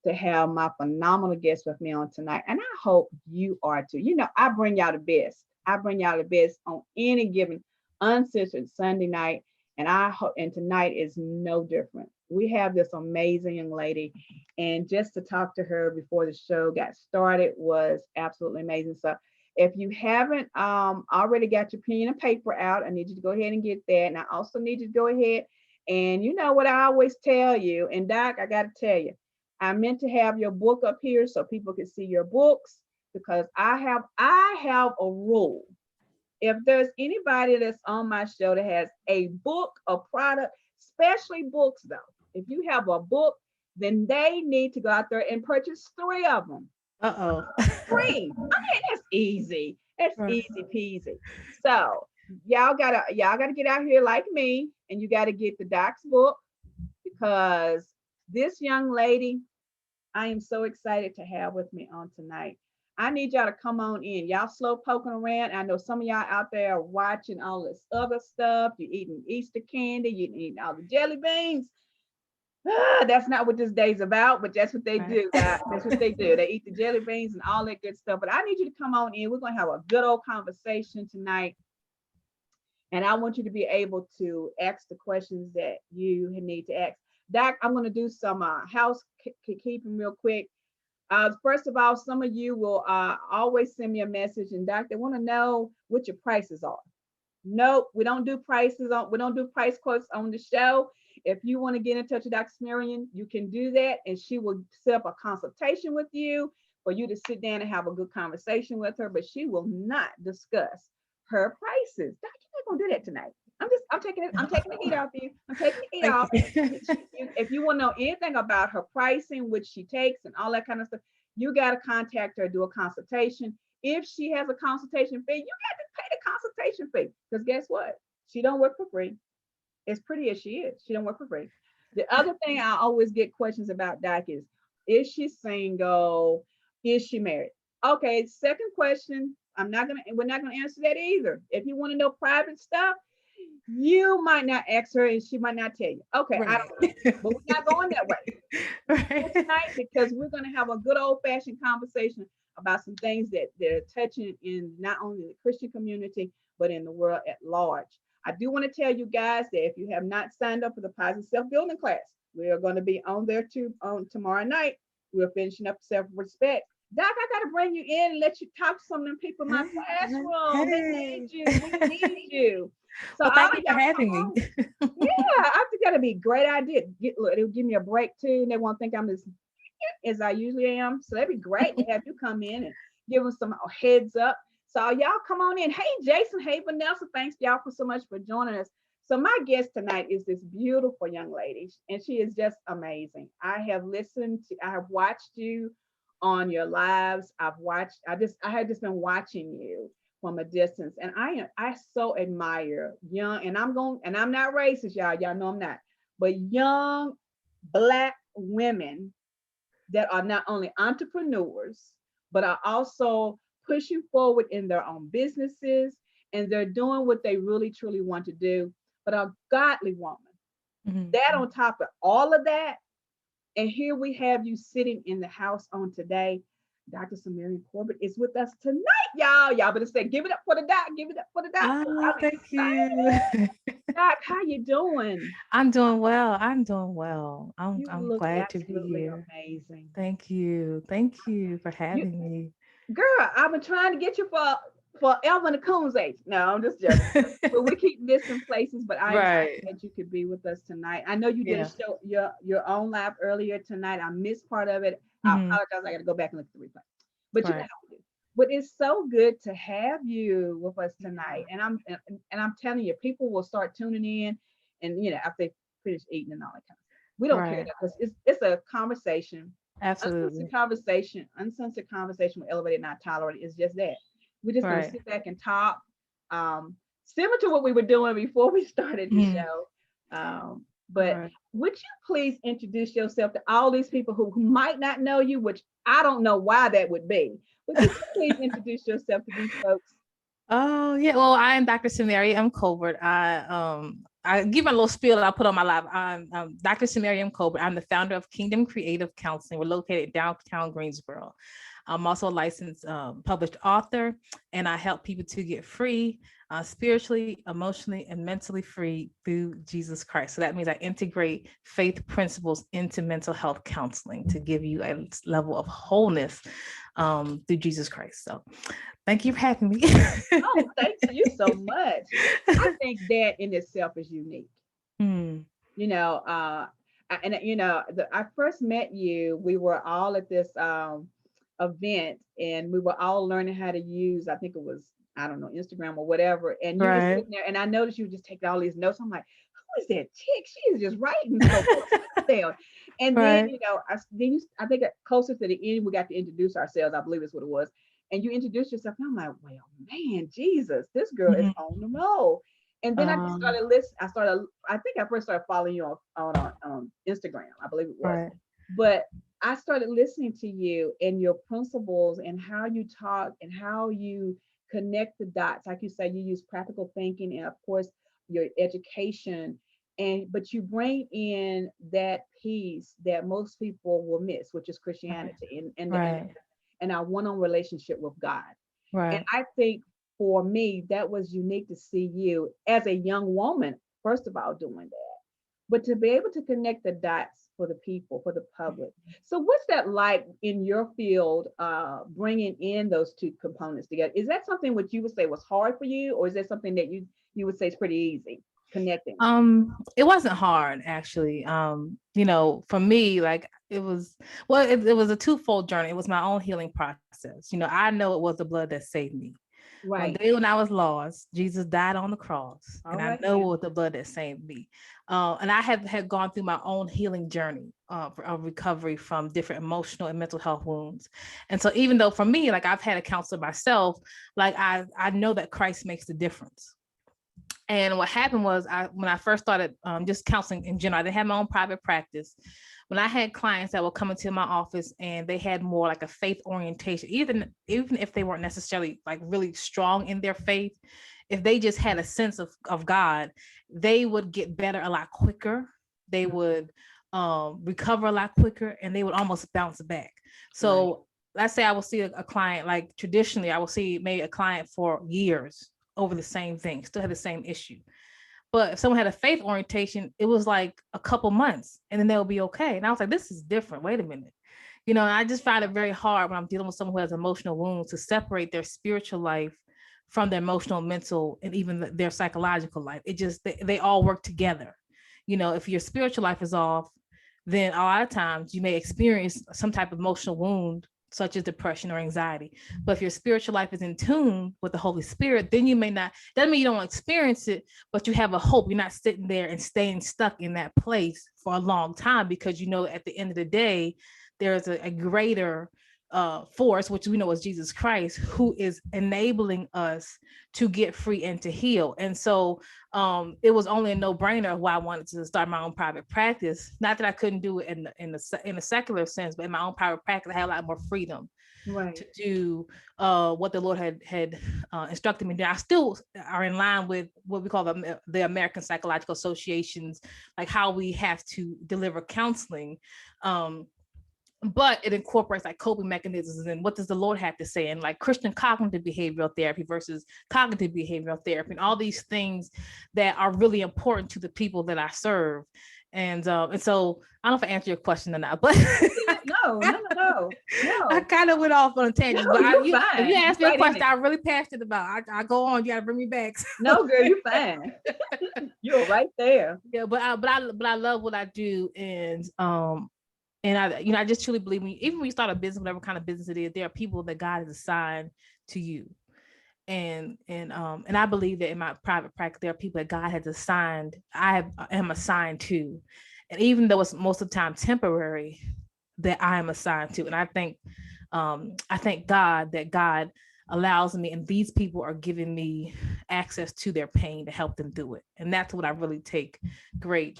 to have my phenomenal guest with me on tonight. And I hope you are too. You know, I bring y'all the best. I bring y'all the best on any given uncensored Sunday night. And I hope, and tonight is no different. We have this amazing young lady, and just to talk to her before the show got started was absolutely amazing. So if you haven't already got your pen and paper out, I need you to go ahead and get that. And I also need you to go ahead and you know what I always tell you, and Doc, I got to tell you, I meant to have your book up here so people can see your books because I have a rule. If there's anybody that's on my show that has a book, a product, especially books though, if you have a book, then they need to go out there and purchase 3 of them. Uh-oh. Free. I mean, that's easy. That's Right. easy peasy. So y'all gotta get out here like me, and you gotta get the Doc's book because this young lady, I am so excited to have with me on tonight. I need y'all to come on in. Y'all slow poking around. I know some of y'all out there are watching all this other stuff. You're eating Easter candy. You're eating all the jelly beans. That's not what this day's about, but that's what they Right. do, guys. That's what they do. They eat the jelly beans and all that good stuff. But I need you to come on in. We're going to have a good old conversation tonight. And I want you to be able to ask the questions that you need to ask. Doc, I'm going to do some housekeeping real quick. First of all, some of you will always send me a message, and Doc, they want to know what your prices are. Nope, we don't do price quotes on the show. If you want to get in touch with Dr. Smarian, you can do that, and she will set up a consultation with you for you to sit down and have a good conversation with her, but she will not discuss her prices. Doc, you're not gonna do that tonight. I'm taking the heat off you. I'm taking the heat Thank off. you. If you want to know anything about her pricing, which she takes and all that kind of stuff, you got to contact her, do a consultation. If she has a consultation fee, you got to pay the consultation fee. Because guess what? She don't work for free. As pretty as she is, she don't work for free. The other thing I always get questions about, Doc, is she single? Is she married? Okay, second question. We're not gonna answer that either. If you want to know private stuff, you might not ask her and she might not tell you. Okay, I Right. don't know. But we're not going that way Right. tonight because we're going to have a good old fashioned conversation about some things that are touching in not only the Christian community, but in the world at large. I do want to tell you guys that if you have not signed up for the Positive Self Building class, we are going to be on there too on tomorrow night. We're finishing up self respect. Doc, I got to bring you in and let you talk to some of them people in my classroom. They need Hey. you. We need you. So Well, all thank you for y'all come having me. on. Yeah, I think that'd be a great idea. It'll give me a break too, and they won't think I'm as I usually am. So that'd be great to have you come in and give them some heads up. So y'all come on in. Hey, Jason. Hey, Vanessa. Thanks y'all for so much for joining us. So my guest tonight is this beautiful young lady, and she is just amazing. I have watched you on your lives. I had just been watching you from a distance, and I so admire young, and I'm not racist, y'all know I'm not, but young Black women that are not only entrepreneurs, but are also pushing forward in their own businesses, and they're doing what they really truly want to do, but a godly woman. Mhm. That on top of all of that, and here we have you sitting in the house on today. Dr. Samaria Colbert is with us tonight, y'all. Y'all better say, give it up for the doc, give it up for the doc. Oh, I'm thank you. excited. Doc, how you doing? I'm doing well. I'm doing well. I'm You I'm look glad to be absolutely here. amazing. Thank you. Thank you for You having me. girl, I've been trying to get you for Elvin the Coon's age. No, I'm just joking. But we keep missing places, but I am so Right. glad you could be with us tonight. I know you did a Yeah. show, your own live earlier tonight. I missed part of it. I Hmm. apologize. I got to go back and look at the replay. But you know Right. how we do. But it's so good to have you with us tonight. And I'm telling you, people will start tuning in, and after they finish eating and all that kind of stuff. We don't care Right. because it's a conversation, Absolutely. uncensored conversation with elevated, not tolerated. It's just that we're just gonna Right. sit back and talk, similar to what we were doing before we started the Mhm. show. But Right. would you please introduce yourself to all these people who might not know you, which I don't know why that would be. But could you please introduce yourself to these folks? Oh, yeah. Well, I am Dr. Samaria. I'm Colbert. I give my little spiel that I put on my live. I'm Dr. Samaria Colbert. I'm the founder of Kingdom Creative Counseling. We're located downtown Greensboro. I'm also a licensed published author, and I help people to get free, spiritually, emotionally, and mentally free through Jesus Christ. So that means I integrate faith principles into mental health counseling to give you a level of wholeness through Jesus Christ. So thank you for having me. Oh, thank you so much. I think that in itself is unique. Hmm. You know, and I first met you. We were all at this event, and we were all learning how to use. I think it was, I don't know, Instagram or whatever. And you were Right. sitting there, and I noticed you were just taking all these notes. I'm like, who is that chick? She is just writing so much down. And then, Right. I think closer to the end, we got to introduce ourselves. I believe is what it was. And you introduced yourself, and I'm like, well, man, Jesus, this girl is Mhm. on the roll. And then I just Um, started listening. I think I first started following you on Instagram, I believe it was. right. But I started listening to you and your principles and how you talk and how you connect the dots. Like you say, you use practical thinking and of course your education. And but you bring in that piece that most people will miss, which is Right. Christianity Right. and our one-on relationship with God. And Right. I think for me, that was unique to see you as a young woman, first of all, doing that, but to be able to connect the dots for the people, for the public. So, what's that like in your field, bringing in those two components together? Is that something which you would say was hard for you, or is that something that you would say is pretty easy connecting? It wasn't hard actually. For me, like it was, well, it was a twofold journey. It was my own healing process. I know it was the blood that saved me. One Right. day when I was lost, Jesus died on the cross, All and I right know it now. was the blood that saved me. And I have had gone through my own healing journey of recovery from different emotional and mental health wounds. And so, even though for me, like I've had a counselor myself, like I know that Christ makes the difference. And what happened was, when I first started just counseling in general, I didn't have my own private practice. When I had clients that would come into my office and they had more like a faith orientation, even if they weren't necessarily like really strong in their faith, if they just had a sense of God, they would get better a lot quicker. They would recover a lot quicker, and they would almost bounce back. Right. So let's say I will see a client, like traditionally, I will see maybe a client for years over the same thing, still had the same issue. But if someone had a faith orientation, it was like a couple months and then they'll be okay. And I was like, this is different. Wait a minute. And I just find it very hard when I'm dealing with someone who has emotional wounds to separate their spiritual life from their emotional, mental, and even their psychological life. It just, they all work together. If your spiritual life is off, then a lot of times you may experience some type of emotional wound, such as depression or anxiety. But if your spiritual life is in tune with the Holy Spirit, then you may not, doesn't mean you don't experience it, but you have a hope. You're not sitting there and staying stuck in that place for a long time, because at the end of the day, there's a greater force, which we know is Jesus Christ, who is enabling us to get free and to heal. And so it was only a no-brainer why I wanted to start my own private practice. Not that I couldn't do it in a secular sense, but in my own private practice, I had a lot more freedom Right. to do what the Lord had instructed me to do. I still are in line with what we call the American Psychological Associations, like how we have to deliver counseling. But it incorporates like coping mechanisms and what does the Lord have to say, and like Christian cognitive behavioral therapy versus cognitive behavioral therapy, and all these things that are really important to the people that I serve. And so I don't know if I answered your question or not, but No, no, no, no, I no. kind of went off on a tangent. No, But you're if you fine. You're ask me a right in question it. I'm really passionate about, I go on. You got to bring me back. No, girl, you're fine. You're right there. Yeah, but I love what I do, and I just truly believe even when you start a business, whatever kind of business it is, there are people that God has assigned to you. And I believe that in my private practice, there are people that God has assigned, am assigned to. And even though it's most of the time temporary, that I am assigned to. And I thank God that God allows me, and these people are giving me access to their pain to help them through it. And that's what I really take great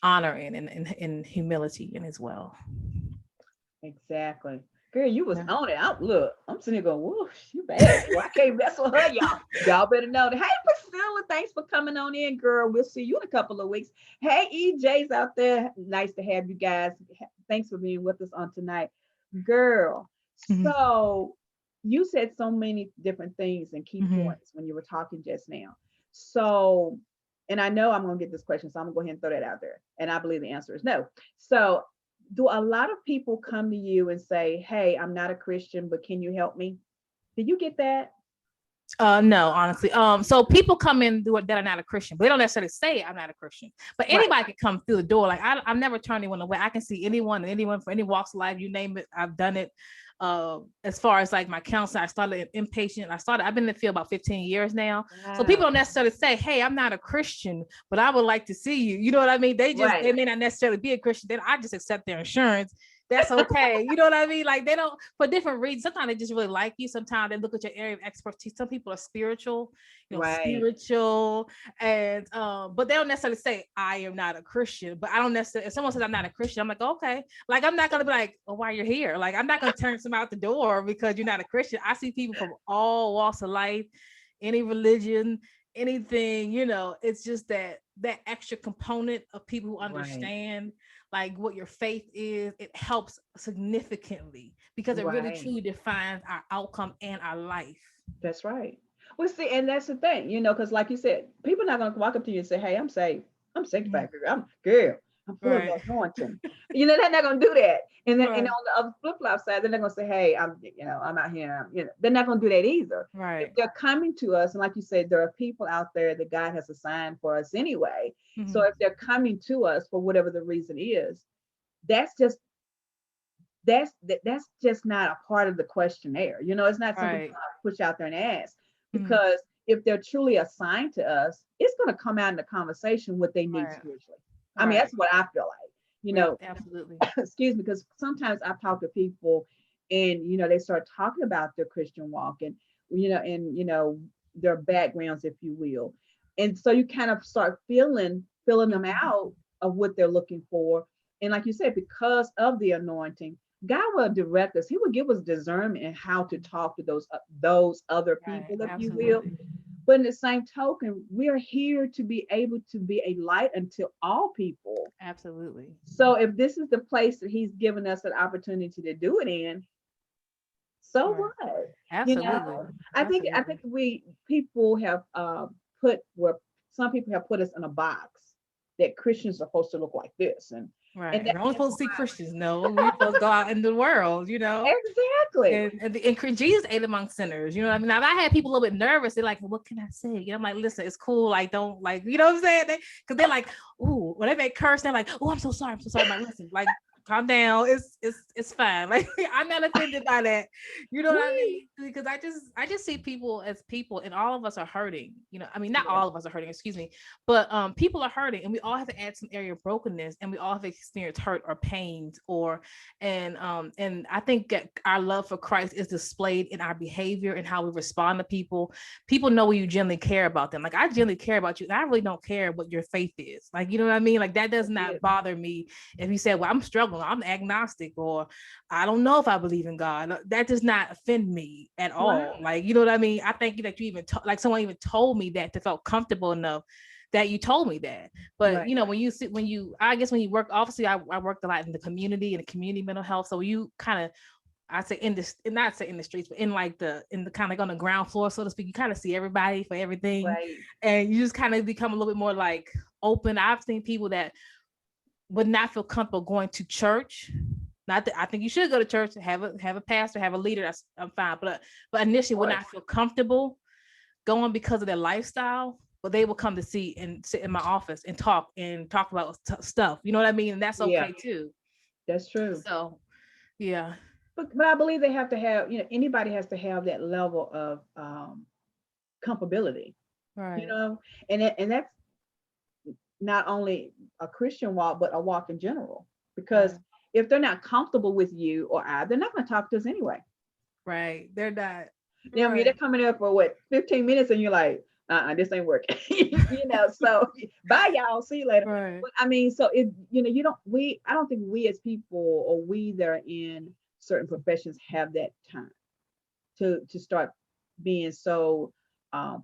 honor in, and humility in as well. Exactly. Girl, you was Yeah. on it. I'm sitting here going, whoosh, you bad. Well, I can't mess with her, y'all. Y'all better know that. Hey, Priscilla, thanks for coming on in, girl. We'll see you in a couple of weeks. Hey, EJ's out there. Nice to have you guys. Thanks for being with us on tonight. Girl, Mhm. so you said so many different things and key Mhm. points when you were talking just now. So, and I know I'm going to get this question, so I'm going to go ahead and throw that out there. And I believe the answer is no. So, do a lot of people come to you and say, "Hey, I'm not a Christian, but can you help me?" Did you get that? No, honestly. So people come in that are not a Christian, but they don't necessarily say I'm not a Christian. But Right. anybody can come through the door. Like I've never turned anyone away. I can see anyone for any walks of life, you name it. I've done it. As far as like my counseling, I started inpatient. I've been in the field about 15 years now. So people Wow. don't necessarily say, "Hey, I'm not a Christian, but I would like to see you." You know what I mean? They Right. may not necessarily be a Christian. Then I just accept their insurance. That's okay. You know what I mean? Like they don't, for different reasons. Sometimes they just really like you. Sometimes they look at your area of expertise. Some people are spiritual, Right. spiritual, and but they don't necessarily say I am not a Christian. But I don't necessarily. If someone says I'm not a Christian, I'm like, okay. Like I'm not gonna be like, oh, why you're here? Like I'm not gonna turn some out the door because you're not a Christian. I see people from all walks of life, any religion, anything. It's just that extra component of people who Right. understand like what your faith is. It helps significantly because it really Right. truly defines our outcome and our life. That's right. Well, see, and that's the thing, because like you said, people are not gonna walk up to you and say, "Hey, I'm saved. I'm Mhm. sanctified, girl. I'm girl. I'm full of Right. the anointing." They're not gonna do that. And Right. on the other flip flop side, they're not gonna say, "Hey, I'm out here." They're not gonna do that either. If Right. they're coming to us, and like you said, there are people out there that God has assigned for us anyway. So Mhm. if they're coming to us for whatever the reason is, that's just that's just not a part of the questionnaire. It's not something Right. to push out there and ask, Mhm. because if they're truly assigned to us, it's going to come out in the conversation what they need Right. spiritually. I mean, Right. that's what I feel like. Yep. Absolutely. Excuse me, because sometimes I talk to people and they start talking about their Christian walk and their backgrounds, if you will. And so you kind of start filling them Mhm. out of what they're looking for. And like you said, because of the anointing, God will direct us. He will give us discernment in how to talk to those other Right. people, if you will. Absolutely. But in the same token, we are here to be able to be a light unto all people. Absolutely. So if this is the place that He's given us an opportunity to do it in, so Right. what? You Absolutely. know, I think Absolutely. we people have put where some people have put us in a box that Christians are supposed to look like this, and Right. that, We're only that's supposed to see Christians. No, we're supposed to go out in the world. exactly And Jesus ate among sinners. You know what I mean? Now, if I had people a little bit nervous, they're like, well, what can I say? I'm like, listen, it's cool. Like, don't like, you know what I'm saying? Because they're like, ooh, when they make curse, they're like, oh, I'm so sorry. I'm so sorry. I'm like, listen, like, calm down. It's fine. Like, I'm not offended by that. You know what I right. mean? Because I just see people as people, and all of us are hurting. I mean, not Yes, all of us are hurting, excuse me, but people are hurting, and we all have to add some area of brokenness, and we all have experienced hurt or pains and I think that our love for Christ is displayed in our behavior and how we respond to people. People know when you genuinely care about them. Like I genuinely care about you, and I really don't care what your faith is. Like, you know what I mean? Like that does that's not it. bother me. If you said, well, I'm struggling, I'm agnostic, or I don't know if I believe in God, that does not offend me at all. Right, Like, you know what I mean? I think that you even like someone even told me that to felt comfortable enough that you told me that. But right. I guess when you work, obviously I worked a lot in the community and the community mental health. So you kind of, I say in this, not say in the streets, but in the kind of like on the ground floor, so to speak, you kind of see everybody for everything. Right. And you just kind of become a little bit more like open. I've seen people that would not feel comfortable going to church. Not that I think you should go to church, have a pastor, have a leader. I'm fine. But initially Of would course. not feel comfortable going because of their lifestyle, but they will come to see and sit in my office and talk about stuff. You know what I mean? And that's Yeah, okay too. that's true. So yeah. But I believe they have to have, anybody has to have that level of comfortability, you Right. know, and that's not only a Christian walk, but a walk in general. Because Right. if they're not comfortable with you or I, they're not going to talk to us anyway. Right. They're not. I mean, they're Right. coming up for what, 15 minutes, and you're like, this ain't working. So bye, y'all. See you later. Right. But I mean, so it, you don't, I don't think we as people, or we that are in certain professions have that time to start being so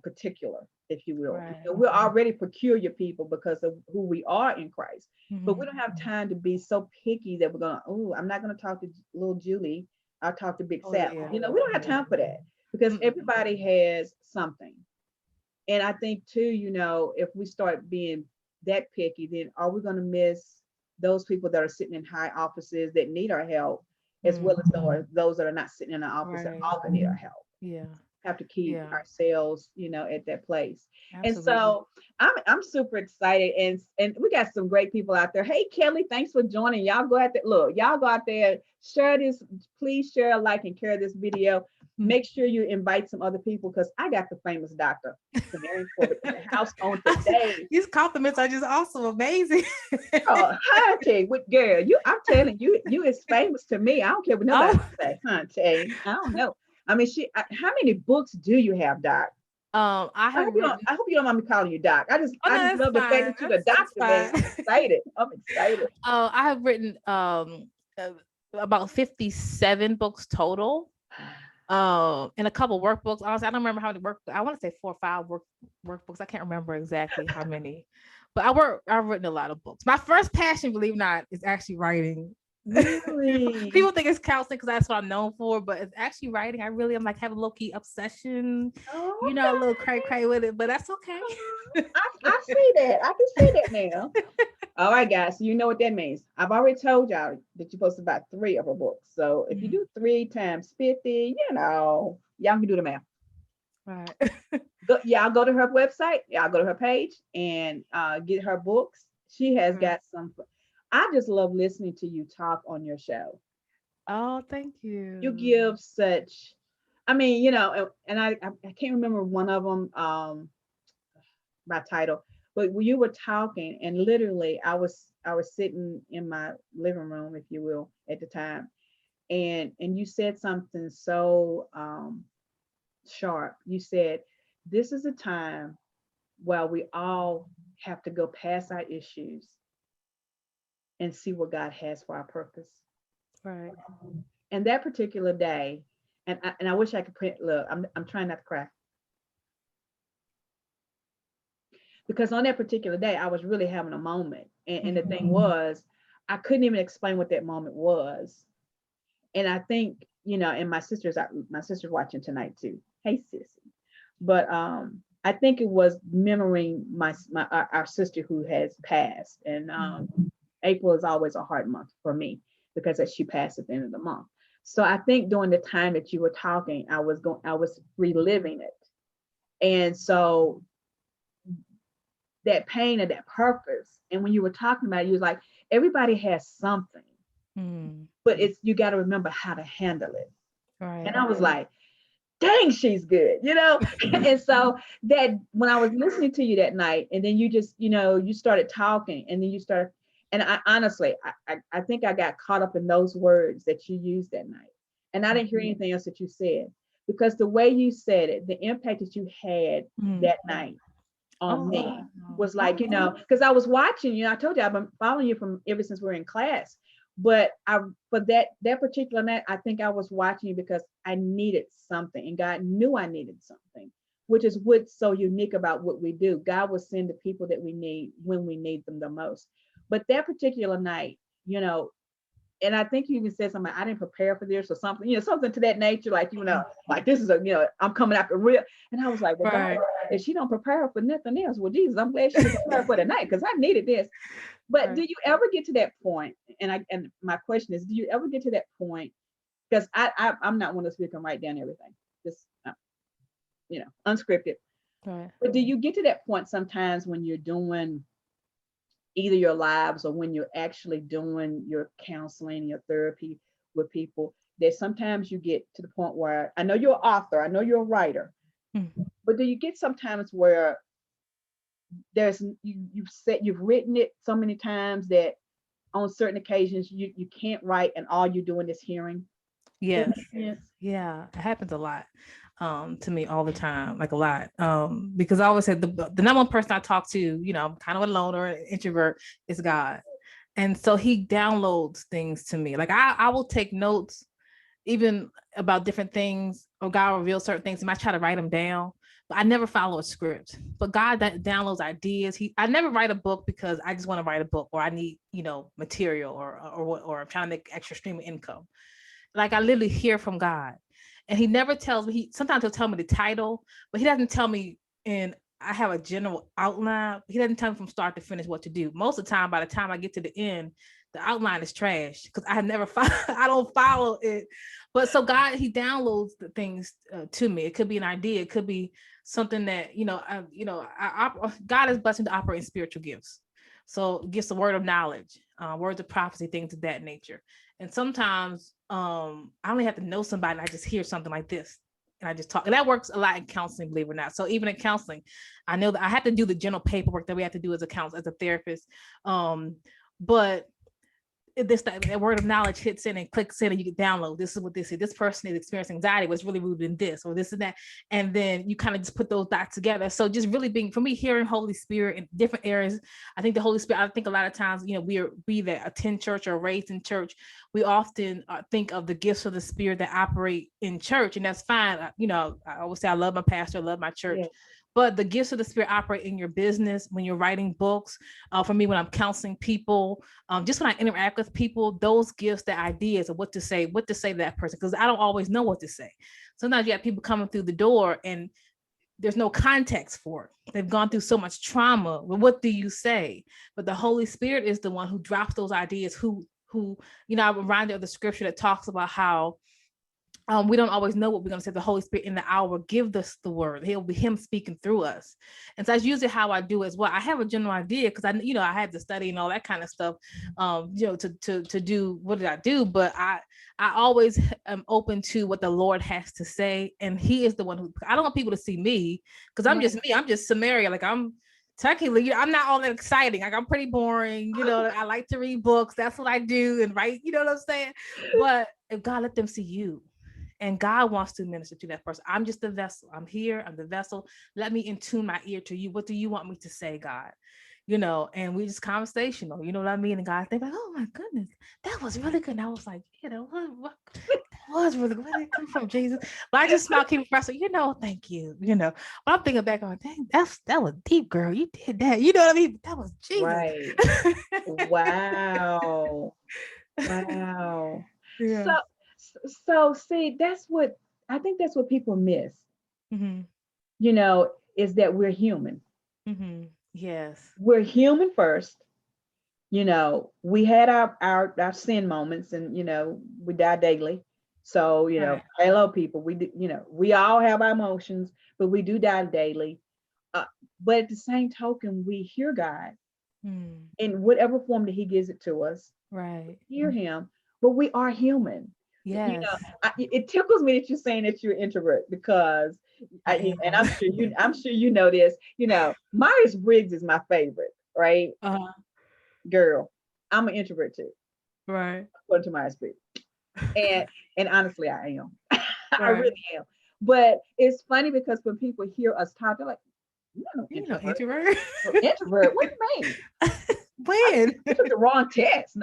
particular, if you will. Right. We're already peculiar people because of who we are in Christ, but we Mhm. don't have time to be so picky that we're gonna, oh, I'm not gonna talk to little Julie. I'll talk to Big Oh Sal. yeah. We don't have time for that because Mm-mm. everybody has something. And I think too, if we start being that picky, then are we gonna miss those people that are sitting in high offices that need our help, as well Mm. as those that are not sitting in the office that Right. also need our help? Yeah. Have to keep Yeah. ourselves, at that place. And Absolutely. so I'm super excited, and we got some great people out there. Hey Kelly, thanks for joining. Y'all go out there, look, y'all go out there, share this, please share, like, and share this video. Mm. Make sure you invite some other people because I got the famous Dr. Marion Corbett in the house on today. These compliments are just awesome, amazing. Oh, honey, with girl, I'm telling you, you is famous to me. I don't care what nobody Oh, say, honey. I don't know. I mean, how many books do you have, Doc? I have written. I hope you don't mind me calling you Doc. I just Oh no, I just that's love the fact fine. that you're the That's doctor, man. I'm fine. excited. I'm excited. I have written uh, about 57 books total. And a couple workbooks. Honestly, I don't remember how many work. I want to say 4 or 5 workbooks. I can't remember exactly how many, but I've written a lot of books. My first passion, believe it or not, is actually writing. Really? People think it's counseling because that's what I'm known for, but it's actually writing. I'm like have a low key obsession, Oh, a little okay. cray with it, but that's okay. I see that. I can see that now. All right, guys. So you know what that means. I've already told y'all that you're supposed to buy 3 of her books. So if you Mhm. do 3 times 50, y'all can do the math. Right. Y'all go to her website. Y'all go to her page and get her books. She has Right. got some. I just love listening to you talk on your show. Oh, thank You you. give such, I mean, and I can't remember one of them by title, but when you were talking, and literally I was sitting in my living room, if you will, at the time, and you said something so sharp. You said, this is a time where we all have to go past our issues and see what God has for our purpose. Right. And that particular day, and I wish I could print. Look, I'm trying not to cry because on that particular day, I was really having a moment, and the thing was, I couldn't even explain what that moment was. And I think, and my sister's watching tonight too. Hey, sissy. But I think it was memorying our sister who has passed, and April is always a hard month for me because she passed at the end of the month. So I think during the time that you were talking, I was reliving it. And so that pain and that purpose, and when you were talking about it, you was like, everybody has something, Mm. but it's, you got to remember how to handle it. And Right. I was like, dang, she's good. And so that when I was listening to you that night, and then you just, you started talking, and then you started, and I honestly, I think I got caught up in those words that you used that night. And I didn't hear anything else that you said, because the way you said it, the impact that you had Mm. that night on Oh, me wow. was like, because I was watching you. I told you I've been following you from ever since we were in class. But for that particular night, I think I was watching you because I needed something, and God knew I needed something, which is what's so unique about what we do. God will send the people that we need when we need them the most. But that particular night, and I think you even said something, I didn't prepare for this or something, something to that nature, like, like this is I'm coming after real. And I was like, well, God, Right. if she don't prepare for nothing else, well, Jesus, I'm glad she prepared for the night because I needed this. But do Right. you ever get to that point? And my question is, do you ever get to that point? Because I'm not one of those people who can write down everything, just unscripted. Right. But do you get to that point sometimes when you're doing either your lives or when you're actually doing your counseling, your therapy with people, that sometimes you get to the point where, I know you're an author, I know you're a writer, Mm. but do you get sometimes where you've written it so many times that on certain occasions you can't write and all you're doing is hearing? Does that Yes. make sense? Yeah. It happens a lot to me all the time, like a lot. Because I always said the number one person I talk to, I'm kind of a loner, an introvert, is God. And so he downloads things to me. Like I will take notes even about different things, or God will reveal certain things. I might try to write them down, but I never follow a script. But God that downloads ideas. I never write a book because I just want to write a book, or I need, material, or I'm trying to make extra stream of income. Like I literally hear from God, and He never tells me. Sometimes He'll tell me the title, but He doesn't tell me. And I have a general outline. He doesn't tell me from start to finish what to do. Most of the time, by the time I get to the end, the outline is trash because I have never I don't follow it. But so God, He downloads the things to me. It could be an idea. It could be something that God is blessed to operate in spiritual gifts. So gifts, the word of knowledge, words of prophecy, things of that nature. And sometimes I only have to know somebody, and I just hear something like this, and I just talk. And that works a lot in counseling, believe it or not. So even in counseling, I know that I have to do the general paperwork that we have to do as a counselor, as a therapist. But that word of knowledge hits in and clicks in, and you can download. This is what this is. This person is experiencing anxiety. What's really rooted in this, or this and that. And then you kind of just put those dots together. So just really being, for me, hearing Holy Spirit in different areas. I think the Holy Spirit, I think a lot of times, we that attend church or raised in church, we often think of the gifts of the Spirit that operate in church. And that's fine. I always say I love my pastor, I love my church. Yeah. But the gifts of the Spirit operate in your business, when you're writing books. For me, when I'm counseling people, just when I interact with people, those gifts, the ideas of what to say to that person, because I don't always know what to say. Sometimes you have people coming through the door and there's no context for it. They've gone through so much trauma. Well, what do you say? But the Holy Spirit is the one who drops those ideas. I'm reminded of the scripture that talks about how we don't always know what we're going to say. The Holy Spirit in the hour give us the word. He'll be Him speaking through us. And so that's usually how I do as well. I have a general idea because I had to study and all that kind of stuff, to do what did I do. But I always am open to what the Lord has to say. And He is the one who, I don't want people to see me because I'm just me. I'm just Samaria. Like I'm technically, I'm not all that exciting. Like I'm pretty boring. I like to read books. That's what I do and write. You know what I'm saying? But if God let them see you, and God wants to minister to that person. I'm just the vessel. I'm here. I'm the vessel. Let me attune my ear to you. What do you want me to say, God? And we just conversational. You know what I mean? And God think like, oh my goodness, that was really good. And I was like, what that was really good. Where did it come from, Jesus? But I just smile, keep pressing. Thank you. But I'm thinking back on, dang, that was deep, girl. You did that. You know what I mean? That was Jesus. Right. Wow. Wow. Yeah. So see, I think that's what people miss. Mm-hmm. Is that we're human. Mm-hmm. Yes. We're human first. We had our sin moments, and we die daily. So, right. Hello people, we all have our emotions, but we do die daily. But at the same token, we hear God in whatever form that He gives it to us. Right. We hear Him, but we are human. Yes. It tickles me that you're saying that you're an introvert because, and I'm sure you know this. Myers-Briggs is my favorite, right? Girl, I'm an introvert too, right? According to Myers-Briggs, and honestly, I am. I really am. But it's funny because when people hear us talk, they're like, "You're no introvert." Introvert? What do you mean? When? You took the wrong test.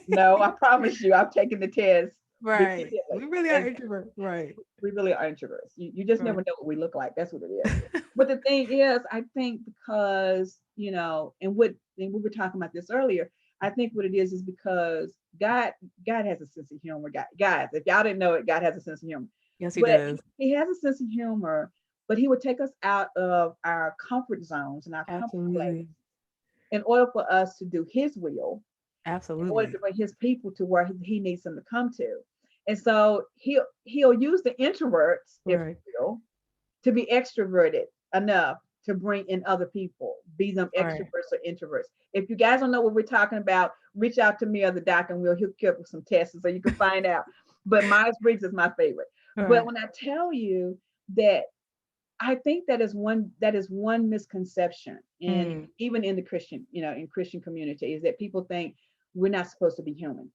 No, I promise you, I've taken the test. Right. We really are introverts. Right. We really are introverts. You just never know what we look like. That's what it is. But the thing is, I think because, and we were talking about this earlier, I think what it is because God has a sense of humor. Guys, if y'all didn't know it, God has a sense of humor. Yes, He does. He has a sense of humor, but He would take us out of our comfort zones and our comfort place in order for us to do His will. Absolutely. In order to bring His people to where He needs them to come to. And so he'll use the introverts, if you will, to be extroverted enough to bring in other people, be them extroverts or introverts. If you guys don't know what we're talking about, reach out to me or the doc and we'll hook you up with some tests so you can find out. But Myers-Briggs is my favorite. But when I tell you that, I think that is one misconception, and even in the Christian, in Christian community, is that people think we're not supposed to be human.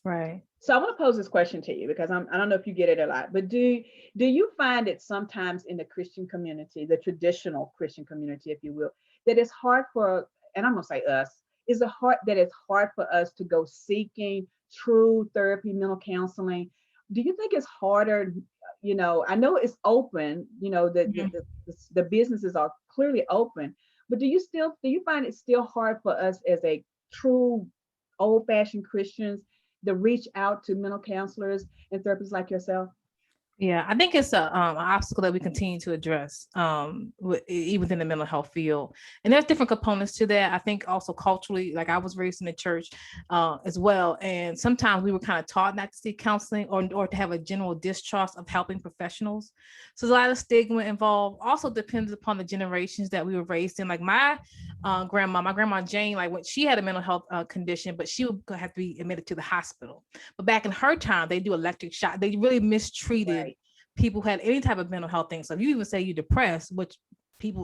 Right. So I want to pose this question to you because I don't know if you get it a lot, but do you find it sometimes in the Christian community, the traditional Christian community, if you will, that it's hard for, and I'm going to say us, that it's hard for us to go seeking true therapy, mental counseling, do you think it's harder? I know it's open, the businesses are clearly open, but do you find it still hard for us as a true old-fashioned Christians to reach out to mental counselors and therapists like yourself? Yeah, I think it's an obstacle that we continue to address, even within the mental health field. And there's different components to that. I think also culturally, like I was raised in the church as well. And sometimes we were kind of taught not to seek counseling or to have a general distrust of helping professionals. So there's a lot of stigma involved. Also depends upon the generations that we were raised in. Like my grandma Jane, like when she had a mental health condition, but she would have to be admitted to the hospital. But back in her time, they do electric shock. They really mistreated Right. people who had any type of mental health thing. So if you even say you're depressed, which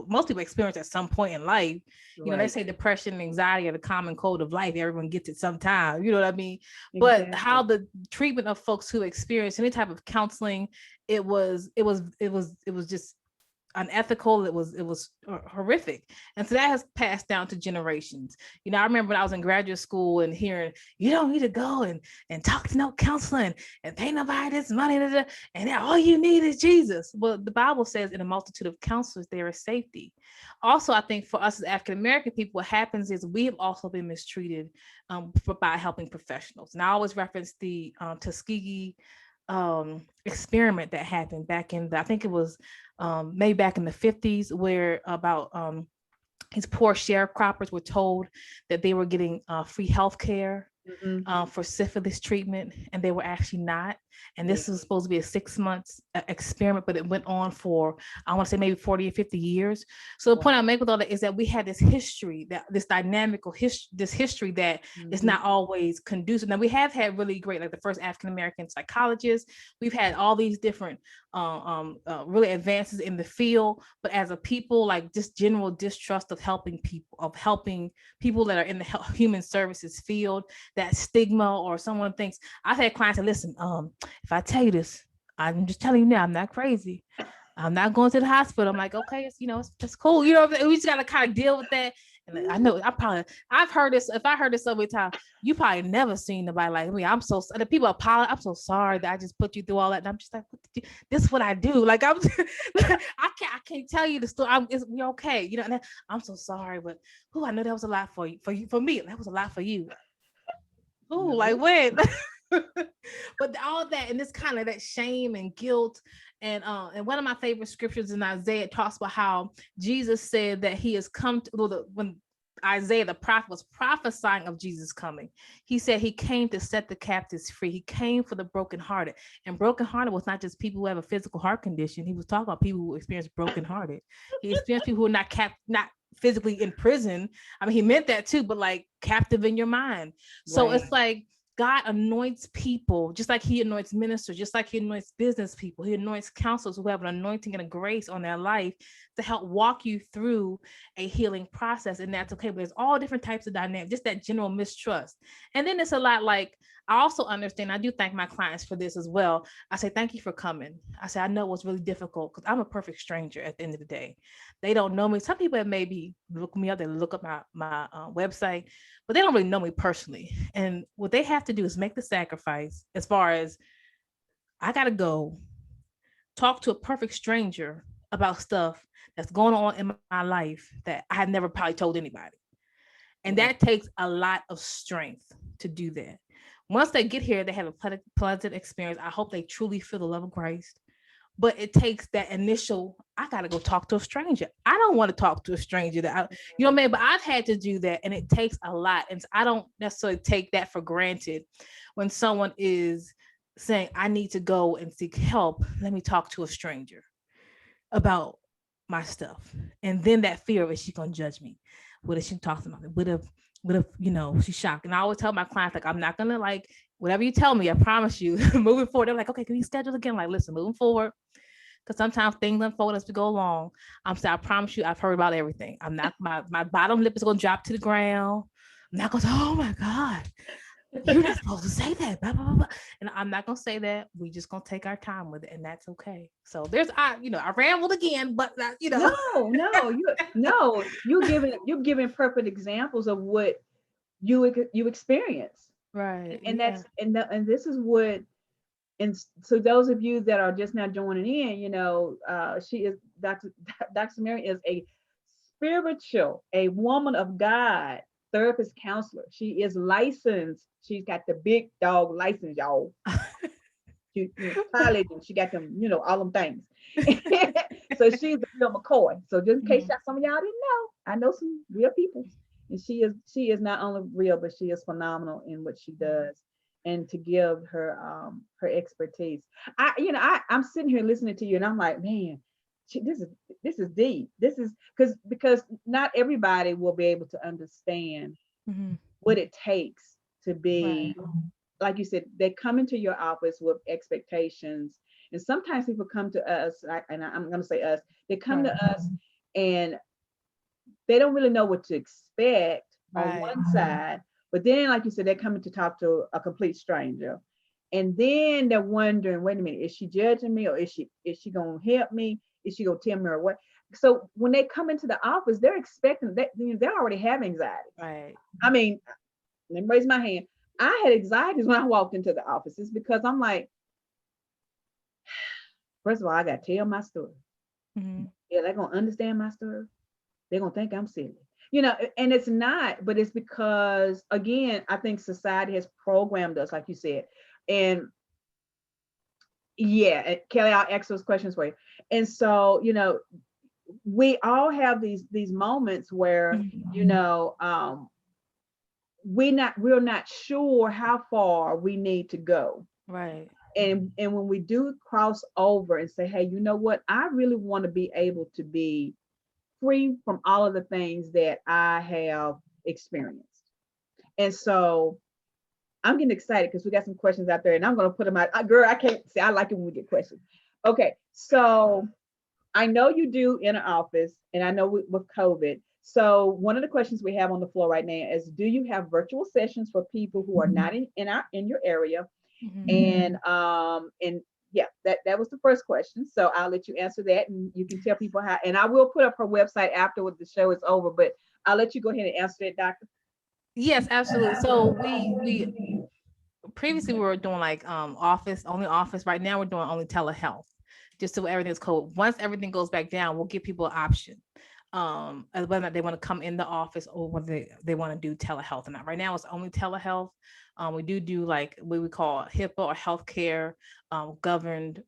most people experience at some point in life, they Right. say depression and anxiety are the common code of life. Everyone gets it sometime, you know what I mean? But how Exactly. the treatment of folks who experience any type of counseling, it was just unethical. It was horrific. And so that has passed down to generations. I remember when I was in graduate school and hearing, you don't need to go and talk to no counseling and pay nobody this money, and all you need is Jesus. Well, the Bible says in a multitude of counselors there is safety. Also, I think for us as African American people, what happens is we have also been mistreated by helping professionals. And I always reference the Tuskegee experiment that happened back I think it was maybe back in the 50s, where about these poor sharecroppers were told that they were getting free health care Hmm. for syphilis treatment, and they were actually not. And Yeah. this was supposed to be a 6 month experiment, but it went on for, I want to say, maybe 40 or 50 years. So the point I Wow. make with all that is that we had this history, this dynamical history, this history that is Hmm. not always conducive. Now we have had really great, like the first African American psychologists. We've had all these different really advances in the field, but as a people, like just general distrust of helping people that are in the human services field, that stigma, or someone thinks, I've had clients say, listen, if I tell you this, I'm just telling you now, I'm not crazy. I'm not going to the hospital. I'm like, okay, it's cool. We just got to kind of deal with that. And I know I've heard this. If I heard this so many times, you probably never seen nobody like me. The people apologize. I'm so sorry that I just put you through all that. And I'm just like, this is what I do. Like I can't tell you the story. You're okay. And I'm so sorry, but I know that was a lot for you, for me. That was a lot for you. Oh, like No. when? But all that, and this kind of that shame and guilt, and one of my favorite scriptures in Isaiah talks about how Jesus said that he has come to, when Isaiah the prophet was prophesying of Jesus coming, he said he came to set the captives free. He came for the brokenhearted, and brokenhearted was not just people who have a physical heart condition. He was talking about people who experience brokenhearted. He experienced people who are not physically in prison. I mean, he meant that too, but like captive in your mind. So Right. it's like God anoints people just like he anoints ministers, just like he anoints business people. He anoints counselors who have an anointing and a grace on their life to help walk you through a healing process. And that's okay. But there's all different types of dynamics, just that general mistrust. And then it's a lot like, I also understand, I do thank my clients for this as well. I say, thank you for coming. I say, I know it was really difficult because I'm a perfect stranger at the end of the day. They don't know me. Some people have maybe look me up, they look up my website, but they don't really know me personally. And what they have to do is make the sacrifice as far as I got to go talk to a perfect stranger about stuff that's going on in my life that I had never probably told anybody. And Right. that takes a lot of strength to do that. Once they get here, they have a pleasant experience. I hope they truly feel the love of Christ. But it takes that initial, I got to go talk to a stranger. I don't want to talk to a stranger you know what I mean? But I've had to do that, and it takes a lot. And I don't necessarily take that for granted when someone is saying, I need to go and seek help. Let me talk to a stranger about my stuff. And then that fear of, is she going to judge me? What if she talks about it? What if she's shocked? And I always tell my clients, like, I'm not going to like, whatever you tell me, I promise you, moving forward. They're like, okay, can we schedule again? Like, listen, moving forward, because sometimes things unfold as we go along. I'm saying, I promise you, I've heard about everything. I'm not, my bottom lip is going to drop to the ground. I'm not going to say, oh my God, you're not supposed to say that. Blah, blah, blah, blah. And I'm not going to say that. We just going to take our time with it. And that's okay. So I rambled again, but No, no, you're giving perfect examples of what you experience. Right. And Yeah. this is what so those of you that are just now joining in, she is Dr. Samaria is a woman of God, therapist counselor. She is licensed. She's got the big dog license, y'all. College, and she got them, all them things. So she's the real McCoy. So just in case some of y'all didn't know, I know some real people, and she is not only real, but she is phenomenal in what she does, and to give her expertise. I'm sitting here listening to you, and I'm like, man, this is deep. This is because not everybody will be able to understand what it takes to be, Right. like you said, they come into your office with expectations. And sometimes people come to us, and I'm going to say us, they come to us and they don't really know what to expect on Right. one side. But then, like you said, they're coming to talk to a complete stranger. And then they're wondering, wait a minute, is she judging me, or is she going to help me? Is she going to tell me or what? So when they come into the office, they're expecting that they already have anxiety. Right. I mean, let me raise my hand. I had anxieties when I walked into the offices because I'm like, first of all, I got to tell my story. Yeah, they're going to understand my story. They're going to think I'm silly. And it's not, but it's because, again, I think society has programmed us, like you said. And yeah, Kelly, I'll ask those questions for you. And so, we all have these moments where, we're not sure how far we need to go. Right. And when we do cross over and say, hey, you know what, I really want to be able to be free from all of the things that I have experienced. And so I'm getting excited because we got some questions out there, and I'm going to put them out. Girl, I can't say, I like it when we get questions. Okay, so I know you do in an office, and I know with COVID. So one of the questions we have on the floor right now is, do you have virtual sessions for people who are not in your area? And yeah, that was the first question. So I'll let you answer that, and you can tell people how. And I will put up her website after the show is over, but I'll let you go ahead and answer that, Doctor. Yes, absolutely. So we previously we were doing like only office. Right now we're doing only telehealth, just so everything's cool. Once everything goes back down, we'll give people an option, as whether or not they want to come in the office or whether they want to do telehealth or not. Right now it's only telehealth. We do like what we call HIPAA or healthcare governed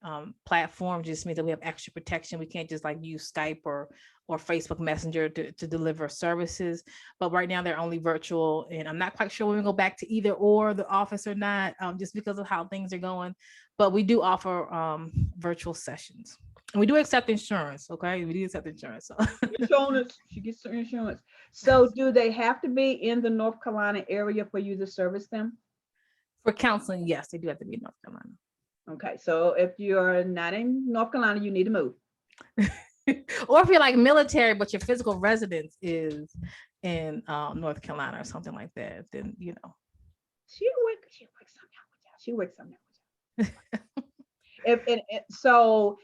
platform. Just means that we have extra protection. We can't just like use Skype or Facebook Messenger to deliver services. But right now they're only virtual, and I'm not quite sure when we go back to either or the office or not, just because of how things are going. But we do offer virtual sessions. And we do accept insurance. Okay, we do accept insurance. So. Insurance, she gets her insurance. So do they have to be in the North Carolina area for you to service them? For counseling, yes, they do have to be in North Carolina. Okay, so if you're not in North Carolina, you need to move. Or if you're like military, but your physical residence is in North Carolina or something like that, then She works something out with you. So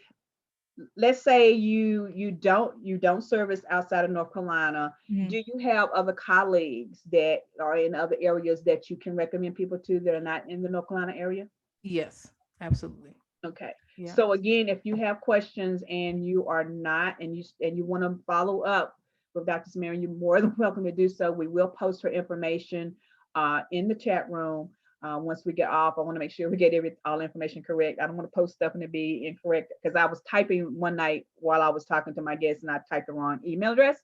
let's say you don't service outside of North Carolina. Do you have other colleagues that are in other areas that you can recommend people to that are not in the North Carolina area? Yes, absolutely. Okay. Yeah. So again, if you have questions and you are not, and you want to follow up with Dr. Samaria, you're more than welcome to do so. We will post her information in the chat room. Once we get off, I want to make sure we get all information correct. I don't want to post stuff and it be incorrect, because I was typing one night while I was talking to my guest and I typed the wrong email address.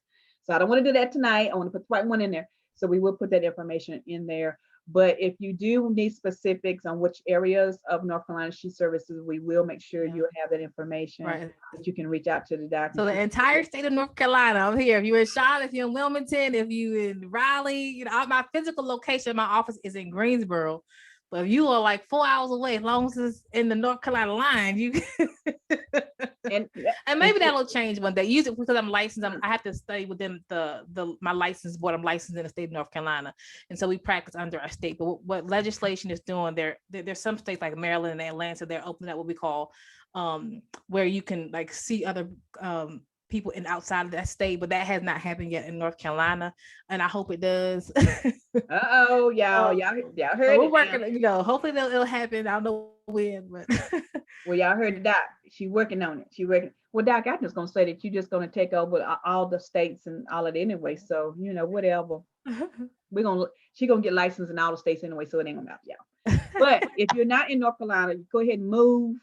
So I don't want to do that tonight. I want to put the right one in there. So we will put that information in there. But if you do need specifics on which areas of North Carolina she services, we will make sure you have that information, that you can reach out to the doctor. So the entire state of North Carolina, I'm here. If you're in Charlotte, if you're in Wilmington, if you're in Raleigh, my physical location, my office is in Greensboro. But if you are like 4 hours away, as long as it's in the North Carolina line, you and maybe that'll change one day. Usually because I'm licensed, I have to stay within my license board. I'm licensed in the state of North Carolina, and so we practice under our state. But what legislation is doing, there's some states like Maryland and Atlanta, they're opening up what we call where you can like see other people in outside of that state, but that has not happened yet in North Carolina, and I hope it does. Uh-oh, uh, y'all so heard we're it now. working, hopefully it'll happen. I don't know when, but Well, y'all heard the doc. She working on it. She working. Well, Doc, I'm just gonna say that you're just gonna take over all the states and all of it anyway. So whatever. We're gonna She gonna get licensed in all the states anyway, so it ain't gonna matter, y'all. But if you're not in North Carolina, you go ahead and move.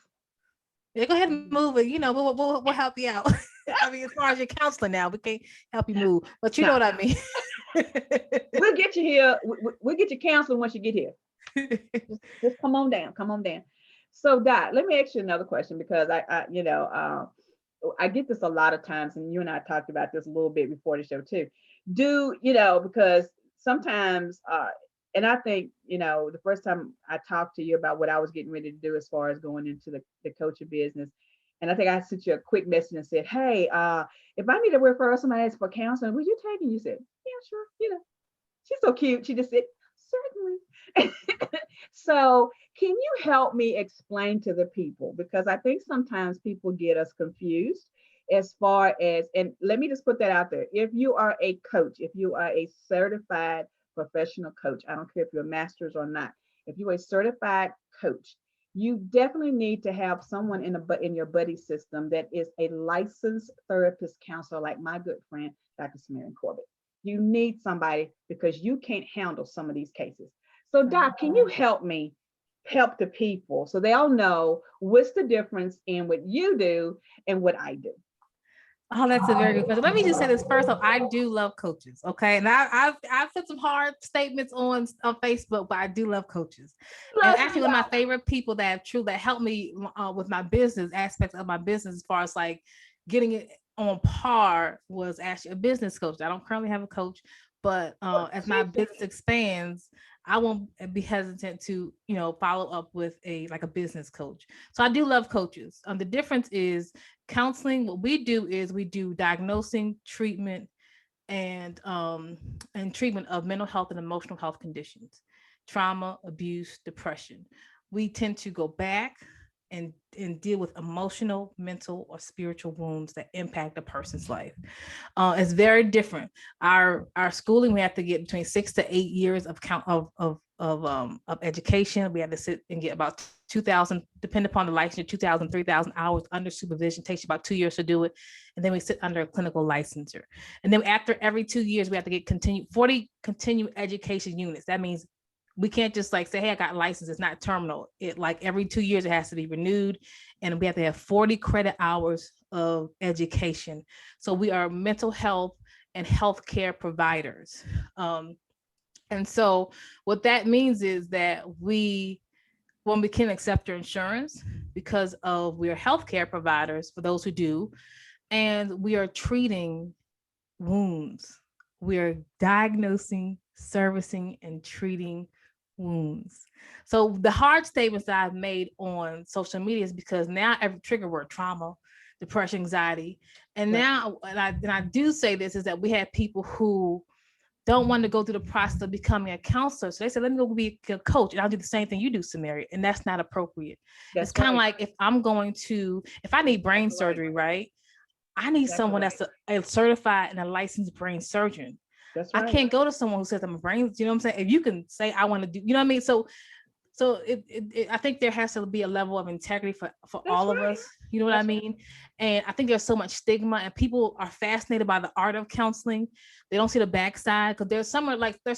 yeah, go ahead and move it. We'll help you out. I mean, as far as your counselor now, we can't help you move, but you know Now what I mean. we'll get you here. We'll get you counseling once you get here. Just come on down. Come on down. So, Doc, let me ask you another question because I get this a lot of times, and you and I talked about this a little bit before the show too. Because sometimes, and I think, the first time I talked to you about what I was getting ready to do as far as going into the coaching business, and I think I sent you a quick message and said, hey, if I need to refer somebody else for counseling, would you take it? You said, yeah, sure. She's so cute. She just said, certainly. So, can you help me explain to the people? Because I think sometimes people get us confused as far as, and let me just put that out there. If you are a coach, if you are a certified professional coach, I don't care if you're a master's or not, if you're a certified coach, you definitely need to have someone in your buddy system that is a licensed therapist counselor, like my good friend, Dr. Samaria Colbert. You need somebody because you can't handle some of these cases. So, Doc, can you help me help the people so they'll know what's the difference in what you do and what I do? Oh, that's a very good question. Let me just say this first off. I do love coaches. Okay. And I've put some hard statements on Facebook, but I do love coaches. And Love actually you one of out. my favorite people that helped me with my business aspects of my business, as far as like getting it on par, was actually a business coach. I don't currently have a coach, but as my business expands, I won't be hesitant to, follow up with a business coach. So I do love coaches. The difference is counseling. What we do is we do diagnosing, treatment, and treatment of mental health and emotional health conditions, trauma, abuse, depression. We tend to go back and deal with emotional, mental, or spiritual wounds that impact a person's life. It's very different. Our schooling, we have to get between 6 to 8 years of count of education. We had to sit and get about 2,000, depending upon the license, 2,000, 3,000 hours under supervision. It takes about 2 years to do it. And then we sit under a clinical licensure. And then after every 2 years, we have to get 40 continuing education units. That means we can't just say, hey, I got licensed. It's not terminal. It every 2 years, it has to be renewed. And we have to have 40 credit hours of education. So we are mental health and healthcare providers. And so what that means is that when we can accept your insurance, because we are healthcare providers for those who do, and we are treating wounds. We are diagnosing, servicing, and treating wounds. So the hard statements that I've made on social media is because now every trigger word, trauma, depression, anxiety. And now, and I do say this, is that we have people who don't want to go through the process of becoming a counselor. So they said, let me go be a coach. And I'll do the same thing you do, Samaria. And that's not appropriate. It's kind of like if I need brain surgery, right? I need someone that's a certified and a licensed brain surgeon. That's right. I can't go to someone who says I'm a brain, you know what I'm saying? If you can say I want to do, you know what I mean? So I think there has to be a level of integrity for all of us. You know what I mean? And I think there's so much stigma, and people are fascinated by the art of counseling. They don't see the backside, because there's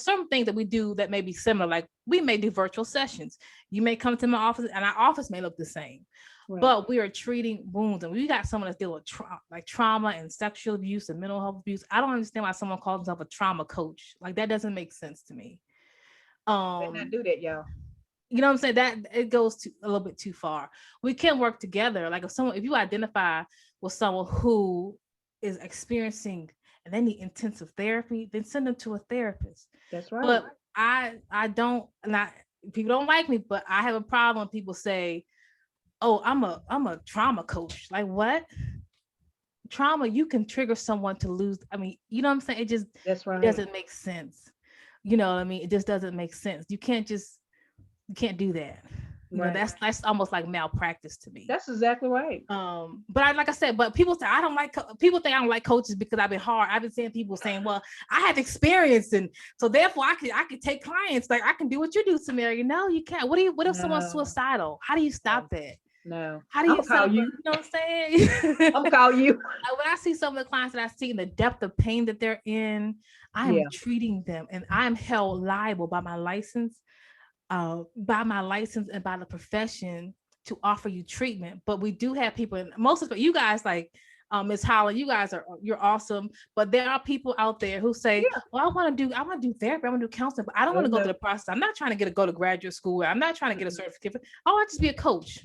some things that we do that may be similar. Like we may do virtual sessions. You may come to my office and our office may look the same. Right. But we are treating wounds, and we got someone that's dealing with trauma and sexual abuse and mental health abuse. I don't understand why someone calls himself a trauma coach. Like that doesn't make sense to me. Let's not do that, y'all. You know what I'm saying? That it goes a little bit too far. We can work together. Like if you identify with someone who is experiencing and they need intensive therapy, then send them to a therapist. That's right. But I don't, people don't like me, but I have a problem when people say, oh, I'm a trauma coach. Like what? Trauma, you can trigger someone to lose. I mean, you know what I'm saying? It just doesn't make sense. You know what I mean? It just doesn't make sense. You can't do that. Right. That's almost like malpractice to me. That's exactly right. But like I said, but people say I don't like people think I don't like coaches because I've been hard. I've been seeing people saying, well, I have experience, and so therefore I can take clients, like I can do what you do, Samaria. No, you can't. What if someone's suicidal? How do you stop that? No. How do you call you? You know what I'm saying? I'm gonna call you. When I see some of the clients that I see, the depth of pain that they're in, I am treating them, and I am held liable by my license and by the profession to offer you treatment. But we do have people, and most of you guys, like Ms. Holland, you're awesome. But there are people out there who say, well, I want to do therapy, I want to do counseling, but I don't want to go through the process. I'm not trying to go to graduate school. I'm not trying to get a certificate. I want to just be a coach.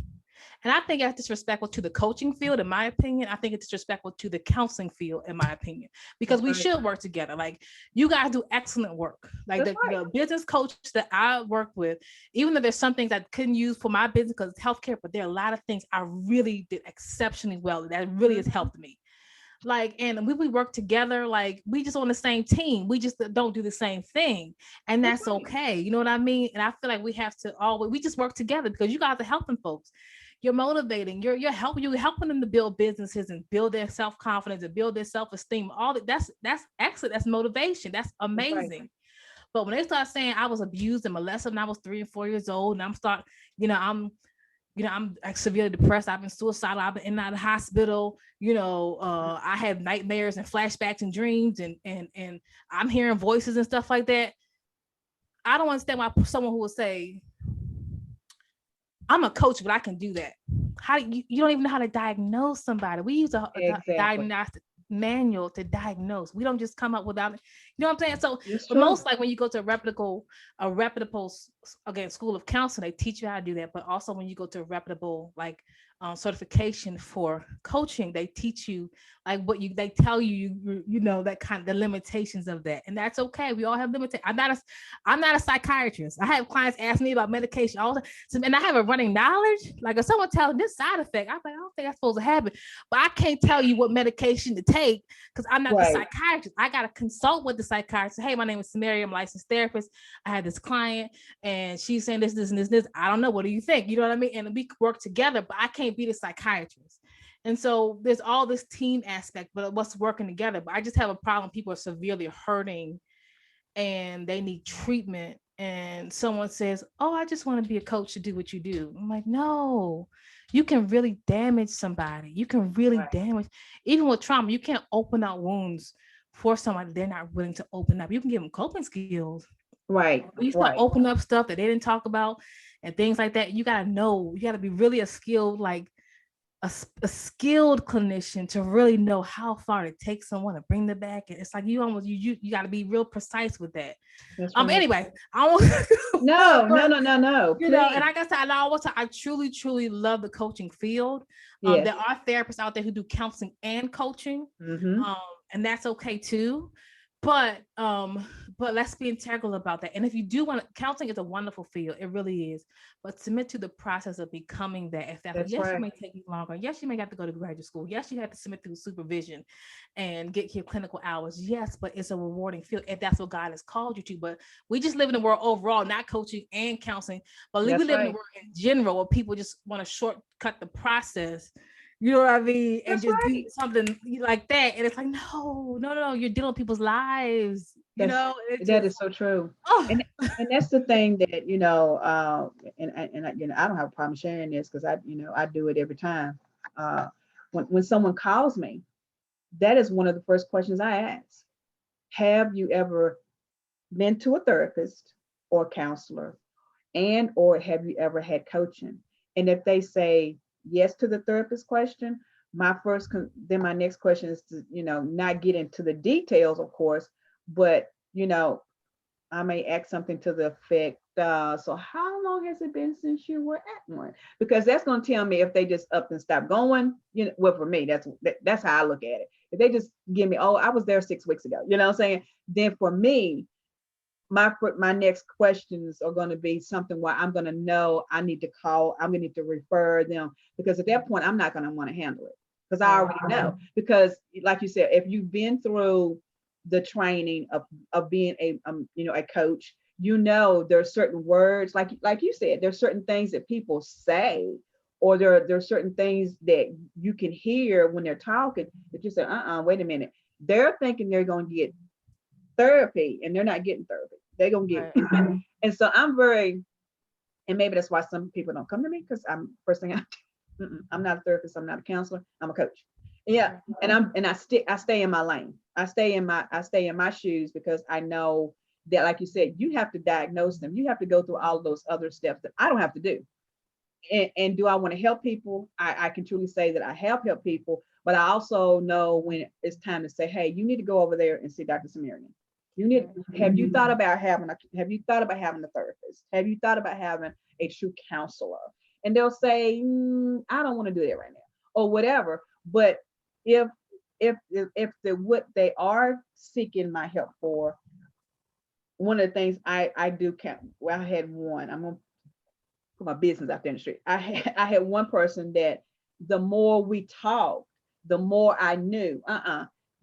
And I think that's disrespectful to the coaching field, in my opinion. I think it's disrespectful to the counseling field, in my opinion, because we should work together. Like, you guys do excellent work. Like the business coach that I work with, even though there's some things I couldn't use for my business because it's healthcare, but there are a lot of things I really did exceptionally well. That really has helped me. Like, and we work together, like we just on the same team. We just don't do the same thing. And that's okay. You know what I mean? And I feel like we have to we just work together because you guys are helping folks. You're motivating, you're helping them to build businesses and build their self-confidence and build their self-esteem. All that's excellent. That's motivation. That's amazing. Right. But when they start saying I was abused and molested when I was 3 and 4 years old, and I'm severely depressed, I've been suicidal, I've been in and out of the hospital, I have nightmares and flashbacks and dreams, and I'm hearing voices and stuff like that. I don't understand why someone who will say, I'm a coach, but I can do that. How do you don't even know how to diagnose somebody? We use a diagnostic manual to diagnose. We don't just come up without it. You know what I'm saying? So but most, like when you go to a reputable again school of counseling, they teach you how to do that. But also when you go to a reputable like certification for coaching, they teach you like they tell you that kind of the limitations of that, and that's okay. We all have limitations. I'm not a psychiatrist. I have clients ask me about medication all the time, and I have a running knowledge. Like if someone tells this side effect, I'm like, I don't think that's supposed to happen, but I can't tell you what medication to take because I'm not the psychiatrist. I got to consult with the psychiatrist. Hey, my name is Samaria. I'm a licensed therapist. I had this client and she's saying this, and this. I don't know. What do you think? You know what I mean? And we work together, but I can't be the psychiatrist. And so there's all this team aspect, but what's working together. But I just have a problem. People are severely hurting and they need treatment. And someone says, oh, I just want to be a coach to do what you do. I'm like, no, you can really damage somebody. You can really damage, even with trauma, you can't open up wounds for somebody they're not willing to open up. You can give them coping skills. Right. You start open up stuff that they didn't talk about and things like that. You got to be really a skilled clinician to really know how far to take someone and bring them back. And it's like you got to be real precise with that. Anyway, I won't. No. And like I said, I truly love the coaching field. There are therapists out there who do counseling and coaching, and that's okay too. But let's be integral about that. And if you do want to, counseling is a wonderful field. It really is. But submit to the process of becoming that. If that's yes, it may take you longer. Yes, you may have to go to graduate school. Yes, you have to submit through supervision and get your clinical hours. Yes, but it's a rewarding field if that's what God has called you to. But we just live in a world overall, not coaching and counseling, but we live in a world in general where people just want to shortcut the process. You know what I mean? And just do something like that. And it's like, no, you're dealing with people's lives. That is so true. Oh. And that's the thing that, and I don't have a problem sharing this because I do it every time. When someone calls me, that is one of the first questions I ask. Have you ever been to a therapist or counselor, and or have you ever had coaching? And if they say yes to the therapist question, then my next question is to, not get into the details, of course, but, I may ask something to the effect, so how long has it been since you were at one? Because that's going to tell me if they just up and stop going, well, for me, that's how I look at it. If they just give me, oh, I was there 6 weeks ago, you know what I'm saying? Then for me, my next questions are going to be something where I'm going to know I need to call, I'm going to need to refer them, because at that point, I'm not going to want to handle it because I already know. Because like you said, if you've been through the training of being a coach, there's certain words, like you said, there's certain things that people say, or there's certain things that you can hear when they're talking that you say, wait a minute. They're thinking they're going to get therapy, and they're not getting therapy. They're going to get, Right. and so I'm very, and maybe that's why some people don't come to me, because I'm first thing I'm not a therapist. I'm not a counselor. I'm a coach. Yeah, I stay in my lane. I stay in my shoes, because I know that, like you said, you have to diagnose them. You have to go through all of those other steps that I don't have to do. And do I want to help people? I can truly say that I have helped people, but I also know when it's time to say, hey, you need to go over there and see Dr. Samarian. You need, have you thought about having a therapist? Have you thought about having a true counselor? And they'll say, I don't want to do that right now, or whatever. But if what they are seeking my help for, one of the things I do count. Well, I had one. I'm gonna put my business out there in the street. I had one person that the more we talked, the more I knew.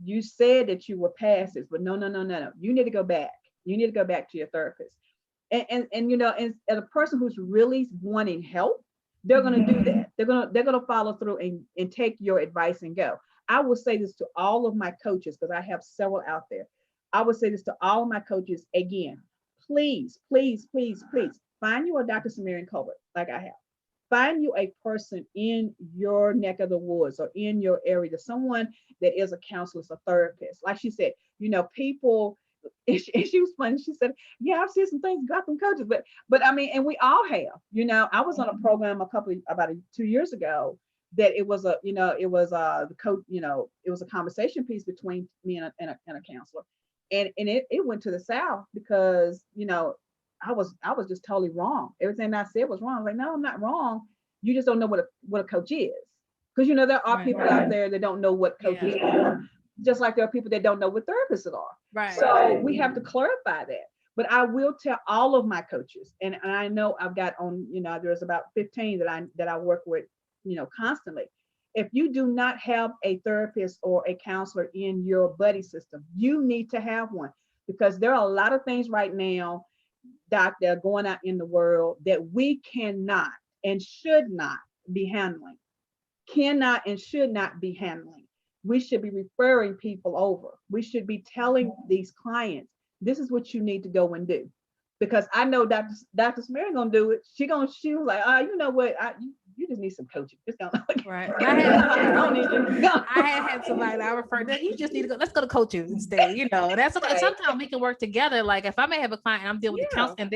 You said that you were past this, but no, no, no, no, no. You need to go back. You need to go back to your therapist. And a person who's really wanting help, they're gonna do that. They're gonna follow through and take your advice and go. I will say this to all of my coaches, because I have several out there. I would say this to all of my coaches again. Please, please, please, please find you a Dr. Samaria Colbert, like I have. Find you a person in your neck of the woods or in your area, someone that is a counselor, a therapist. Like she said, people, and she was funny. She said, yeah, I've seen some things got from coaches, but I mean, and we all have. I was on a program about 2 years ago, that it was the coach, it was a conversation piece between me and a counselor. And it went to the south, because I was just totally wrong. Everything I said was wrong. I was like, no, I'm not wrong. You just don't know what a coach is. Because there are people out there that don't know what coaches are. Just like there are people that don't know what therapists are. Right. So we have to clarify that. But I will tell all of my coaches, and I know I've got on, there's about 15 that I work with, constantly. If you do not have a therapist or a counselor in your buddy system, you need to have one, because there are a lot of things right now, Doc, that are going out in the world that we cannot and should not be handling. Cannot and should not be handling. We should be referring people over. We should be telling these clients, this is what you need to go and do. Because I know Dr. Samaria gonna do it. She was like, you know what? You just need some coaching. Just don't. Right. I had somebody that I referred to. You just need to go. Let's go to coaches instead. That's okay. Right. Sometimes we can work together. Like if I may have a client and I'm dealing with the counselor, and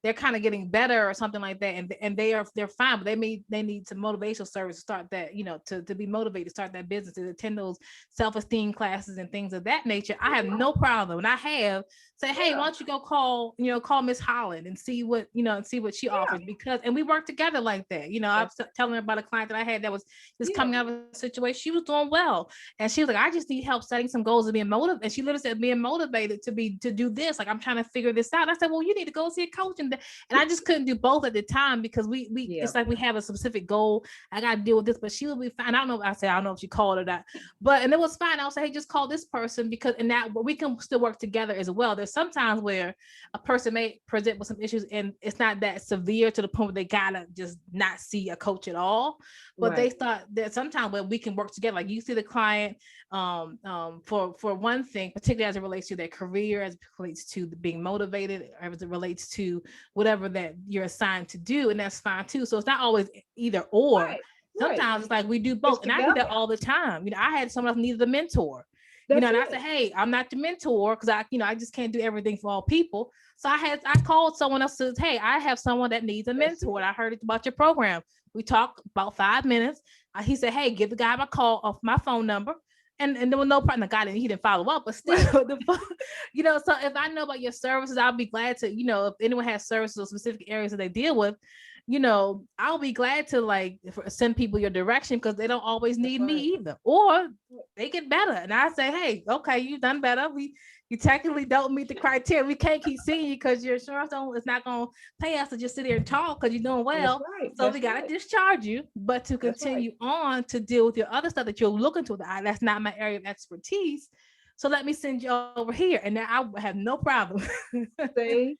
they're kind of getting better or something like that, and they're fine, but they need some motivational service to start that, to be motivated to start that business, to attend those self-esteem classes and things of that nature. I have no problem, and I have say, hey, why don't you go call Miss Holland and see what she offers, and we work together like that. I was telling her about a client that I had that was just coming out of a situation. She was doing well, and she was like, I just need help setting some goals and being motivated. And she literally said, being motivated to do this. Like, I'm trying to figure this out. I said, well, you need to go see a coach. And I just couldn't do both at the time, because we it's like we have a specific goal. I got to deal with this, but she will be fine. I don't know if she called or not, and it was fine. I was like, hey, just call this person, because and that we can still work together as well. There's sometimes where a person may present with some issues and it's not that severe to the point where they gotta just not see a coach at all. But they thought that sometimes where we can work together, like you see the client for one thing, particularly as it relates to their career, as it relates to being motivated, or as it relates to whatever that you're assigned to do, and that's fine too. So it's not always either or. Right. Sometimes it's like we do both, and I do that all the time. I had someone else needed a mentor. And I said, hey, I'm not the mentor, because I just can't do everything for all people. So I called someone else and said, hey, I have someone that needs a mentor. And I heard about your program. We talked about 5 minutes. He said, hey, give the guy my call off my phone number. And there was no problem. The guy he didn't follow up, but still, so if I know about your services, I'll be glad to, if anyone has services or specific areas that they deal with, I'll be glad to send people your direction, because they don't always need me either, or they get better. And I say, hey, okay, you've done better. You technically don't meet the criteria. We can't keep seeing you because your insurance it's not going to pay us to just sit here and talk because you're doing well. So we got to discharge you, but to continue on to deal with your other stuff that you're looking to, that's not my area of expertise. So let me send you over here. And now I have no problem. See?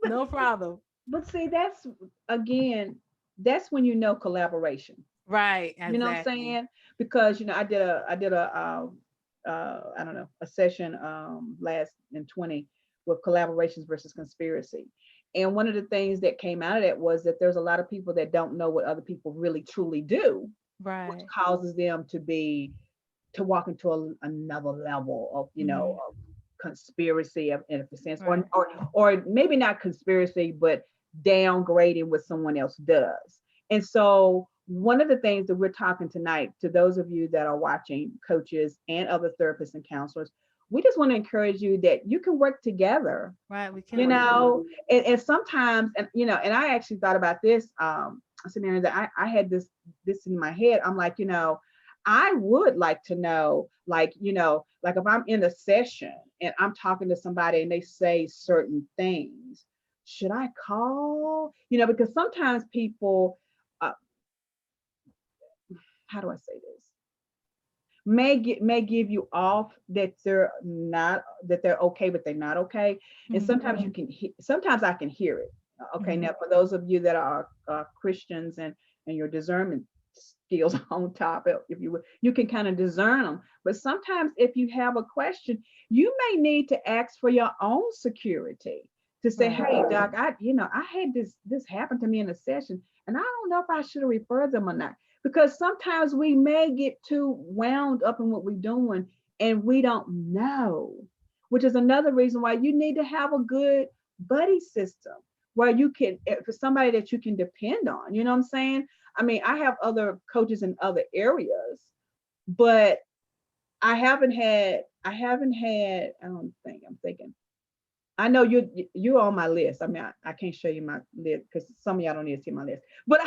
No problem. But see, that's again, that's when you know collaboration. Right, You know what I'm exactly. saying? Because I did a I don't know, a session last in 20 with collaborations versus conspiracy. And one of the things that came out of that was that there's a lot of people that don't know what other people really truly do, which Right. causes them to walk into another level of, Hmm. of conspiracy in a sense, or, Right. or or maybe not conspiracy, but downgrading what someone else does. And so one of the things that we're talking tonight to those of you that are watching, coaches and other therapists and counselors, we just want to encourage you that you can work together, Right. We you can work together. know, and sometimes, and and I actually thought about this, Samantha, that I had this in my head. I'm like, I would like to know, like, like if I'm in a session and I'm talking to somebody and they say certain things, should I call? Because sometimes people, uh, how do I say this? May give you off that they're okay, but they're not okay. And Hmm. sometimes sometimes I can hear it. Okay, Hmm. now for those of you that are Christians and your discernment skills on top, if you would, you can kind of discern them. But sometimes if you have a question, you may need to ask for your own security to say, Right. hey, doc, I had this happen to me in a session, and I don't know if I should have referred them or not, because sometimes we may get too wound up in what we're doing and we don't know, which is another reason why you need to have a good buddy system where you can, for somebody that you can depend on. You know what I'm saying? I mean, I have other coaches in other areas, but I don't think, I'm thinking, I know you're on my list. I mean, I can't show you my list because some of y'all don't need to see my list. But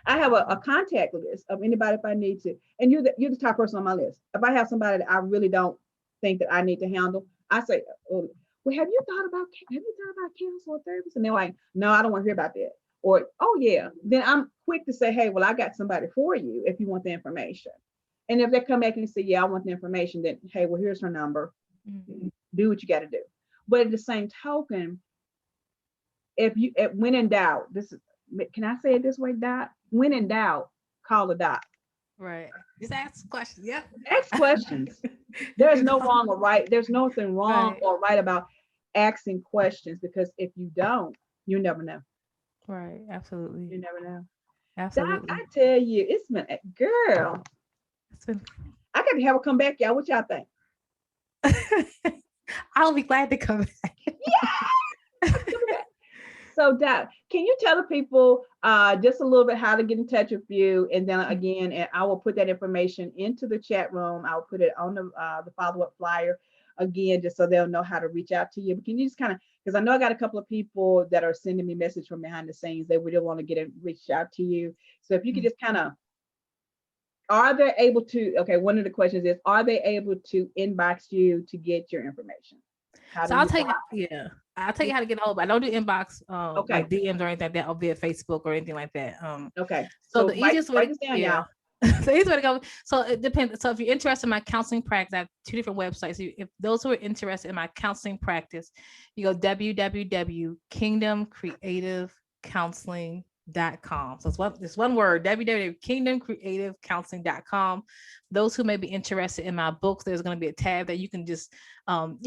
I have a contact list of anybody if I need to. And you're the top person on my list. If I have somebody that I really don't think that I need to handle, I say, oh, well, have you thought about counseling or therapist? And they're like, no, I don't want to hear about that. Or, oh yeah. Then I'm quick to say, hey, well, I got somebody for you if you want the information. And if they come back and say, yeah, I want the information, then hey, well, here's her number. Hmm. Do what you got to do. But at the same token, when in doubt, can I say it this way, Dot? When in doubt, call the Dot. Right. Just ask questions. Yep. Ask questions. You There's can no call. wrong or right. There's nothing wrong Right. or right about asking questions, because if you don't, you never know. Right. Absolutely. You never know. Doc, I Absolutely. tell you, it's been a girl. It's been. I got to have her come back, y'all. What y'all think? I'll be glad to come back. Yeah. So, Doc, can you tell the people just a little bit how to get in touch with you? And then again, and I will put that information into the chat room. I'll put it on the follow up flyer again, just so they'll know how to reach out to you. But can you just kind of, because I know I got a couple of people that are sending me message from behind the scenes. They really want to reach out to you. So if you could Mhm. just kind of, are they able to? Okay, one of the questions is, are they able to inbox you to get your information? How So do I'll you? tell you, yeah, I'll tell you how to get a hold. But I don't do inbox, like Okay, DMs or anything like that, or via Facebook or anything like that. okay. So So the easiest way write to, this down, yeah, y'all. the easiest way to go. So it depends. So if you're interested in my counseling practice, I have two different websites. If those who are interested in my counseling practice, you go www.kingdomcreativecounseling.com. So it's one word, www.kingdomcreativecounseling.com. Those who may be interested in my books, there's going to be a tab that you can just it'll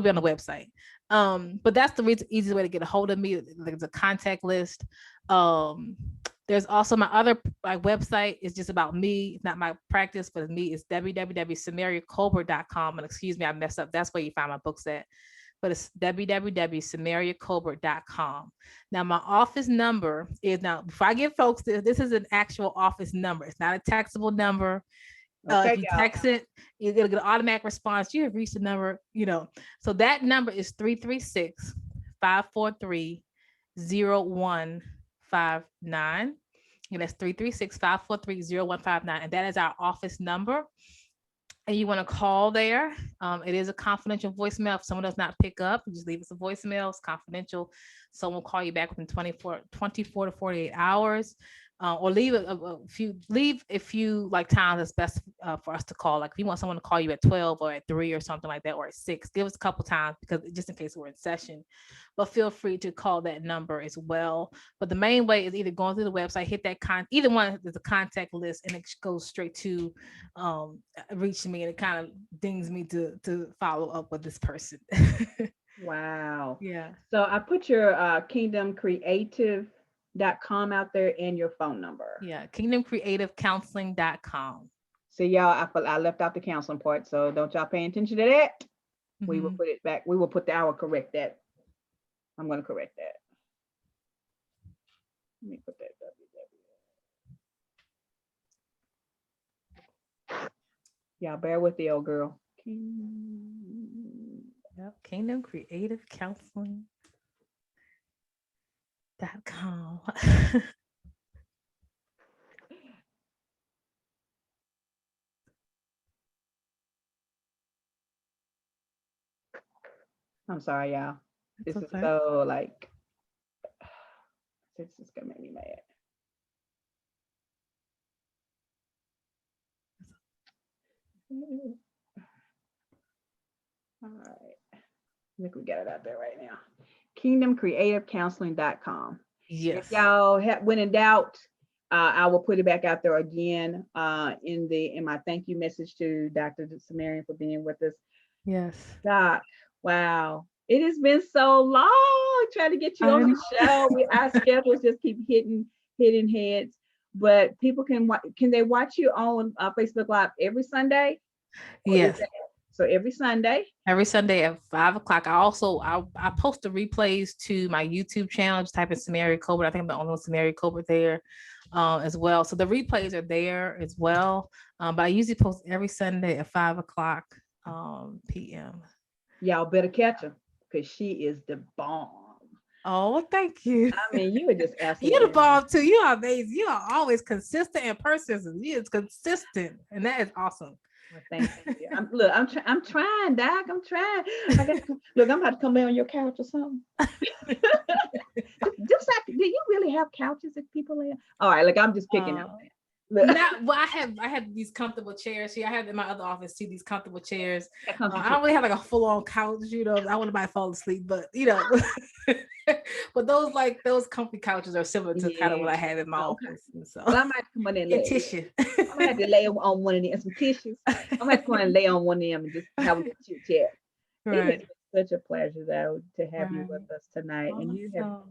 be on the website. But that's the easiest way to get a hold of me. There's a contact list. Um, there's also my website is just about me. It's not my practice, but me. It's www.samariacolbert.com. And excuse me, I messed up. That's where you find my books at. But it's www.samariacolbert.com. Now, my office number is, now, before I give folks this is an actual office number. It's not a taxable number. If Okay, you y'all. text it, you're gonna get an automatic response. You have reached the number. So that number is 336-543-0159. And that's 336-543-0159. And that is our office number. And you want to call there. It is a confidential voicemail. If someone does not pick up, you just leave us a voicemail. It's confidential. Someone will call you back within 24 to 48 hours. or leave a few like times that's best for us to call. Like if you want someone to call you at 12 or at 3 or something like that, or at 6, give us a couple times because just in case we're in session. But feel free to call that number as well. But the main way is either going through the website, hit that either one is a contact list, and it goes straight to reach me, and it kind of dings me to follow up with this person. Wow. Yeah. So I put your kingdomcreative.com out there and your phone number. Yeah. kingdomcreativecounseling.com. So y'all, I left out the counseling part, so don't y'all pay attention to that. We will put it back. We will I will correct that. I'm going to correct that. Let me put that www. Y'all bear with the old girl. Yep. kingdomcreativecounseling.com. I'm sorry, y'all. This is okay. so like, this is gonna make me mad. All right. I think we got it out there right now. kingdomcreativecounseling.com. Yes. If y'all when in doubt, I will put it back out there again in my thank you message to Dr. Samaria for being with us. Yes. Doc, wow. It has been so long trying to get you on the show. Our schedules just keep hitting heads. But people can they watch you on Facebook Live every Sunday? Yes. So every Sunday at 5:00. I post the replays to my YouTube channel. Just type in Samaria Colbert. I think I'm the only one Samaria Colbert there as well. So the replays are there as well. But I usually post every Sunday at 5:00 p.m. Y'all better catch her because she is the bomb. Oh, well, thank you. I mean, you were just absolutely. You're the bomb too. You are amazing. You are always consistent and persistent. You is consistent, and that is awesome. Well, thank you. I'm trying, Doc. I'm trying. I'm about to come lay on your couch or something. Just like, do you really have couches that people lay on? All right, like I'm just picking up. I have these comfortable chairs here. I have in my other office too these comfortable chairs. I don't really have like a full-on couch, I want to fall asleep, but but those comfy couches are similar to kind of what I have in my office. So I might come in and lay tissue. I might have to lay on one of them, some tissues. I might come and lay on one of them and just have a chit chat. Right. It is such a pleasure though to have you with us tonight. And you have,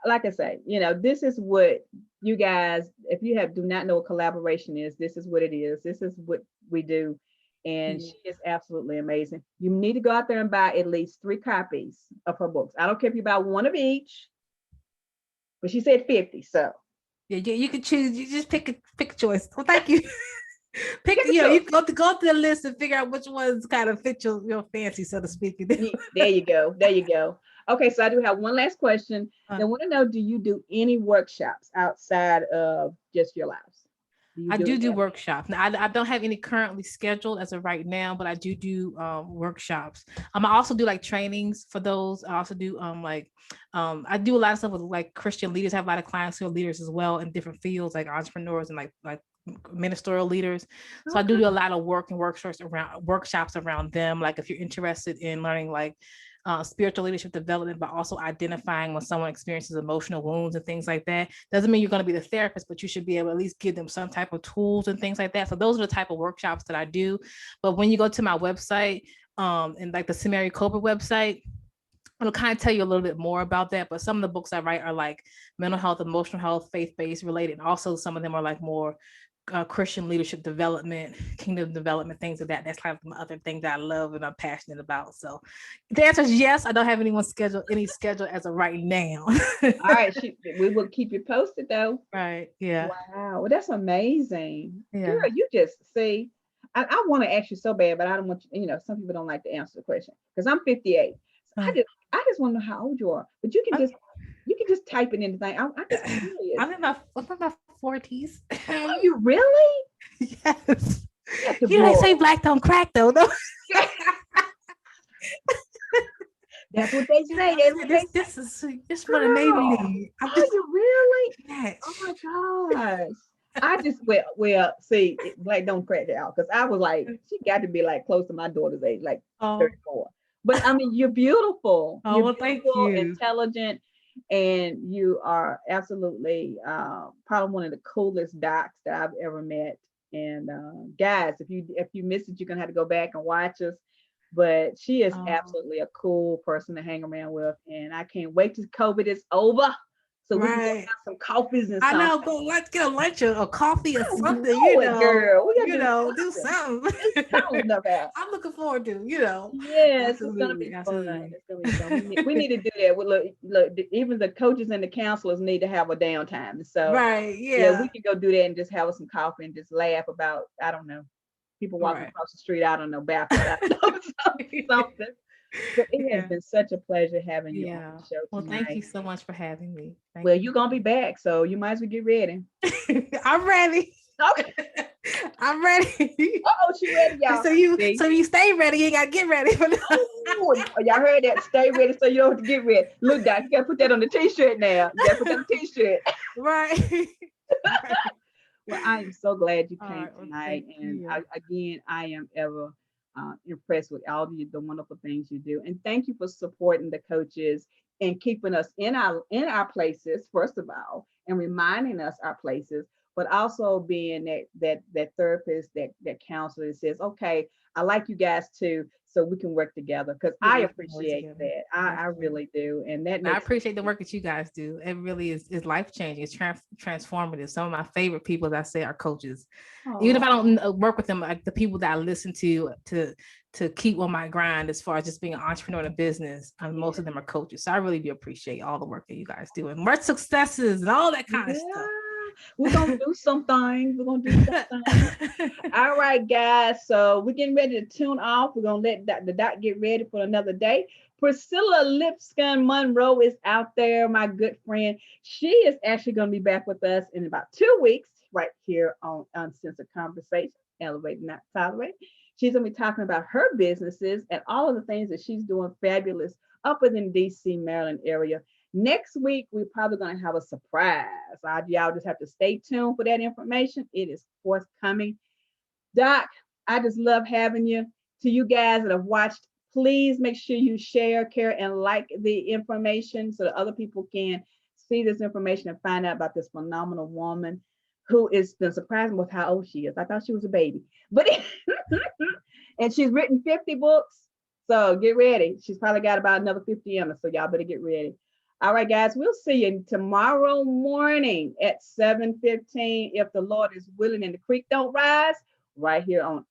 like I say, this is what you guys, if you do not know what collaboration is, this is what it is. This is what we do. And she is absolutely amazing. You need to go out there and buy at least 3 copies of her books. I don't care if you buy one of each, but she said 50. So yeah, you can choose. You just pick a choice. Well, thank you. You go to the list and figure out which ones kind of fit your fancy, so to speak. There you go. Okay, so I do have one last question. I want to know, do you do any workshops outside of just your lives? I do workshops. Now, I don't have any currently scheduled as of right now, but I do workshops. I also do like trainings for those. I also do I do a lot of stuff with like Christian leaders. I have a lot of clients who are leaders as well in different fields, like entrepreneurs and like ministerial leaders. So I do a lot of work and workshops around them. Like if you're interested in learning like spiritual leadership development, but also identifying when someone experiences emotional wounds and things like that. Doesn't mean you're going to be the therapist, but you should be able to at least give them some type of tools and things like that. So those are the type of workshops that I do. But when you go to my website and like the Samaria Colbert website, it'll kind of tell you a little bit more about that. But some of the books I write are like mental health, emotional health, faith-based related. And also some of them are like more Christian leadership development, kingdom development, things of that. That's kind of my other thing that I love and I'm passionate about. So the answer is yes. I don't have any schedule as of right now. All right. We will keep you posted though. Right. Yeah. Wow. Well, that's amazing. Yeah. Girl, you just see, I want to ask you so bad, but I don't want you, some people don't like to answer the question because I'm 58. So I just want to know how old you are, but you can just type it in the thing. I'm just curious. I'm in my 40s. Are you really? Yes. They say black don't crack though. No. That's what they say. That's what they say. This what it made Girl, me. I'm are just you really? Oh yes. my gosh. I just see, Black don't crack it out because I was like, she got to be like close to my daughter's age, like Oh, 34. But I mean, you're beautiful. oh, You're well, thank beautiful, you. intelligent, and you are absolutely probably one of the coolest docs that I've ever met. And guys, if you missed it, you're gonna have to go back and watch us. But she is Oh, absolutely a cool person to hang around with, and I can't wait till COVID is over so we can go right. have some coffees and I something. know. Go. Let's get a lunch or a coffee or I something. know it, girl. We gotta do Do something. something. It's cold enough out. I'm looking forward to. Yes, it's gonna Absolutely, be fun. absolutely. It's gonna be fun. We need to do that. Look, even the coaches and the counselors need to have a downtime. So Right. yeah, we Yeah. can go do that and just have some coffee and just laugh about, I don't know, people walking Right. across the street. I don't know, barefoot. I don't know, something. But it has Yeah. been such a pleasure having you on Yeah. the show Well, thank tonight. you so much for having me. Thank Well, you. you're gonna be back, so you might as well get ready. I'm ready. Okay. I'm ready. Oh, she ready, y'all. See? So you stay ready. You ain't gotta get ready for that. Oh, y'all heard that? Stay ready so you don't have to get ready. Look, Doc, you gotta put that on the t-shirt now. You gotta put that on the t-shirt. Right. Right. Well, I am so glad you All came right. Well, tonight, thank and you. again, I am ever impressed with all the wonderful things you do, and thank you for supporting the coaches and keeping us in our places, first of all, and reminding us our places, but also being that therapist, that counselor that says, okay, I like you guys too, so we can work together, because Yeah, I we can work appreciate together. that. I Absolutely. really do, and that And I makes appreciate the work that you guys do. It really is life changing. It's transformative. Some of my favorite people, as I say, are coaches. Even if oh I don't work with them, like the people that I listen to keep on my grind as far as just being an entrepreneur in a business, and most yeah. of them are coaches. So I really do appreciate all the work that you guys do and more successes and all that kind of Yeah, stuff. we're gonna do some things. We're gonna do some things. All right, guys. So we're getting ready to tune off. We're gonna let the doc get ready for another day. Priscilla Lipscomb Monroe is out there, my good friend. She is actually gonna be back with us in about 2 weeks, right here on Uncensored Conversation, Elevate Not Tolerate. She's gonna be talking about her businesses and all of the things that she's doing fabulous up within DC, Maryland area. Next week, we're probably going to have a surprise. Y'all just have to stay tuned for that information. It is forthcoming. Doc, I just love having you. To you guys that have watched, please make sure you share, care, and like the information so that other people can see this information and find out about this phenomenal woman who is been surprising with how old she is. I thought she was a baby, but and she's written 50 books. So get ready. She's probably got about another 50 in her. So y'all better get ready. All right, guys, we'll see you tomorrow morning at 7:15 if the Lord is willing and the creek don't rise, right here on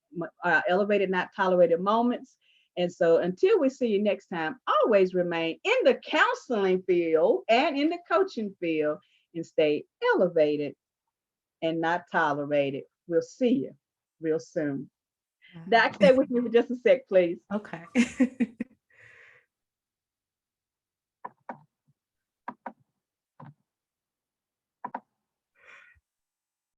Elevated Not Tolerated Moments. And so until we see you next time, always remain in the counseling field and in the coaching field and stay elevated and not tolerated. We'll see you real soon. Doc, stay with me for just a sec, please. Okay.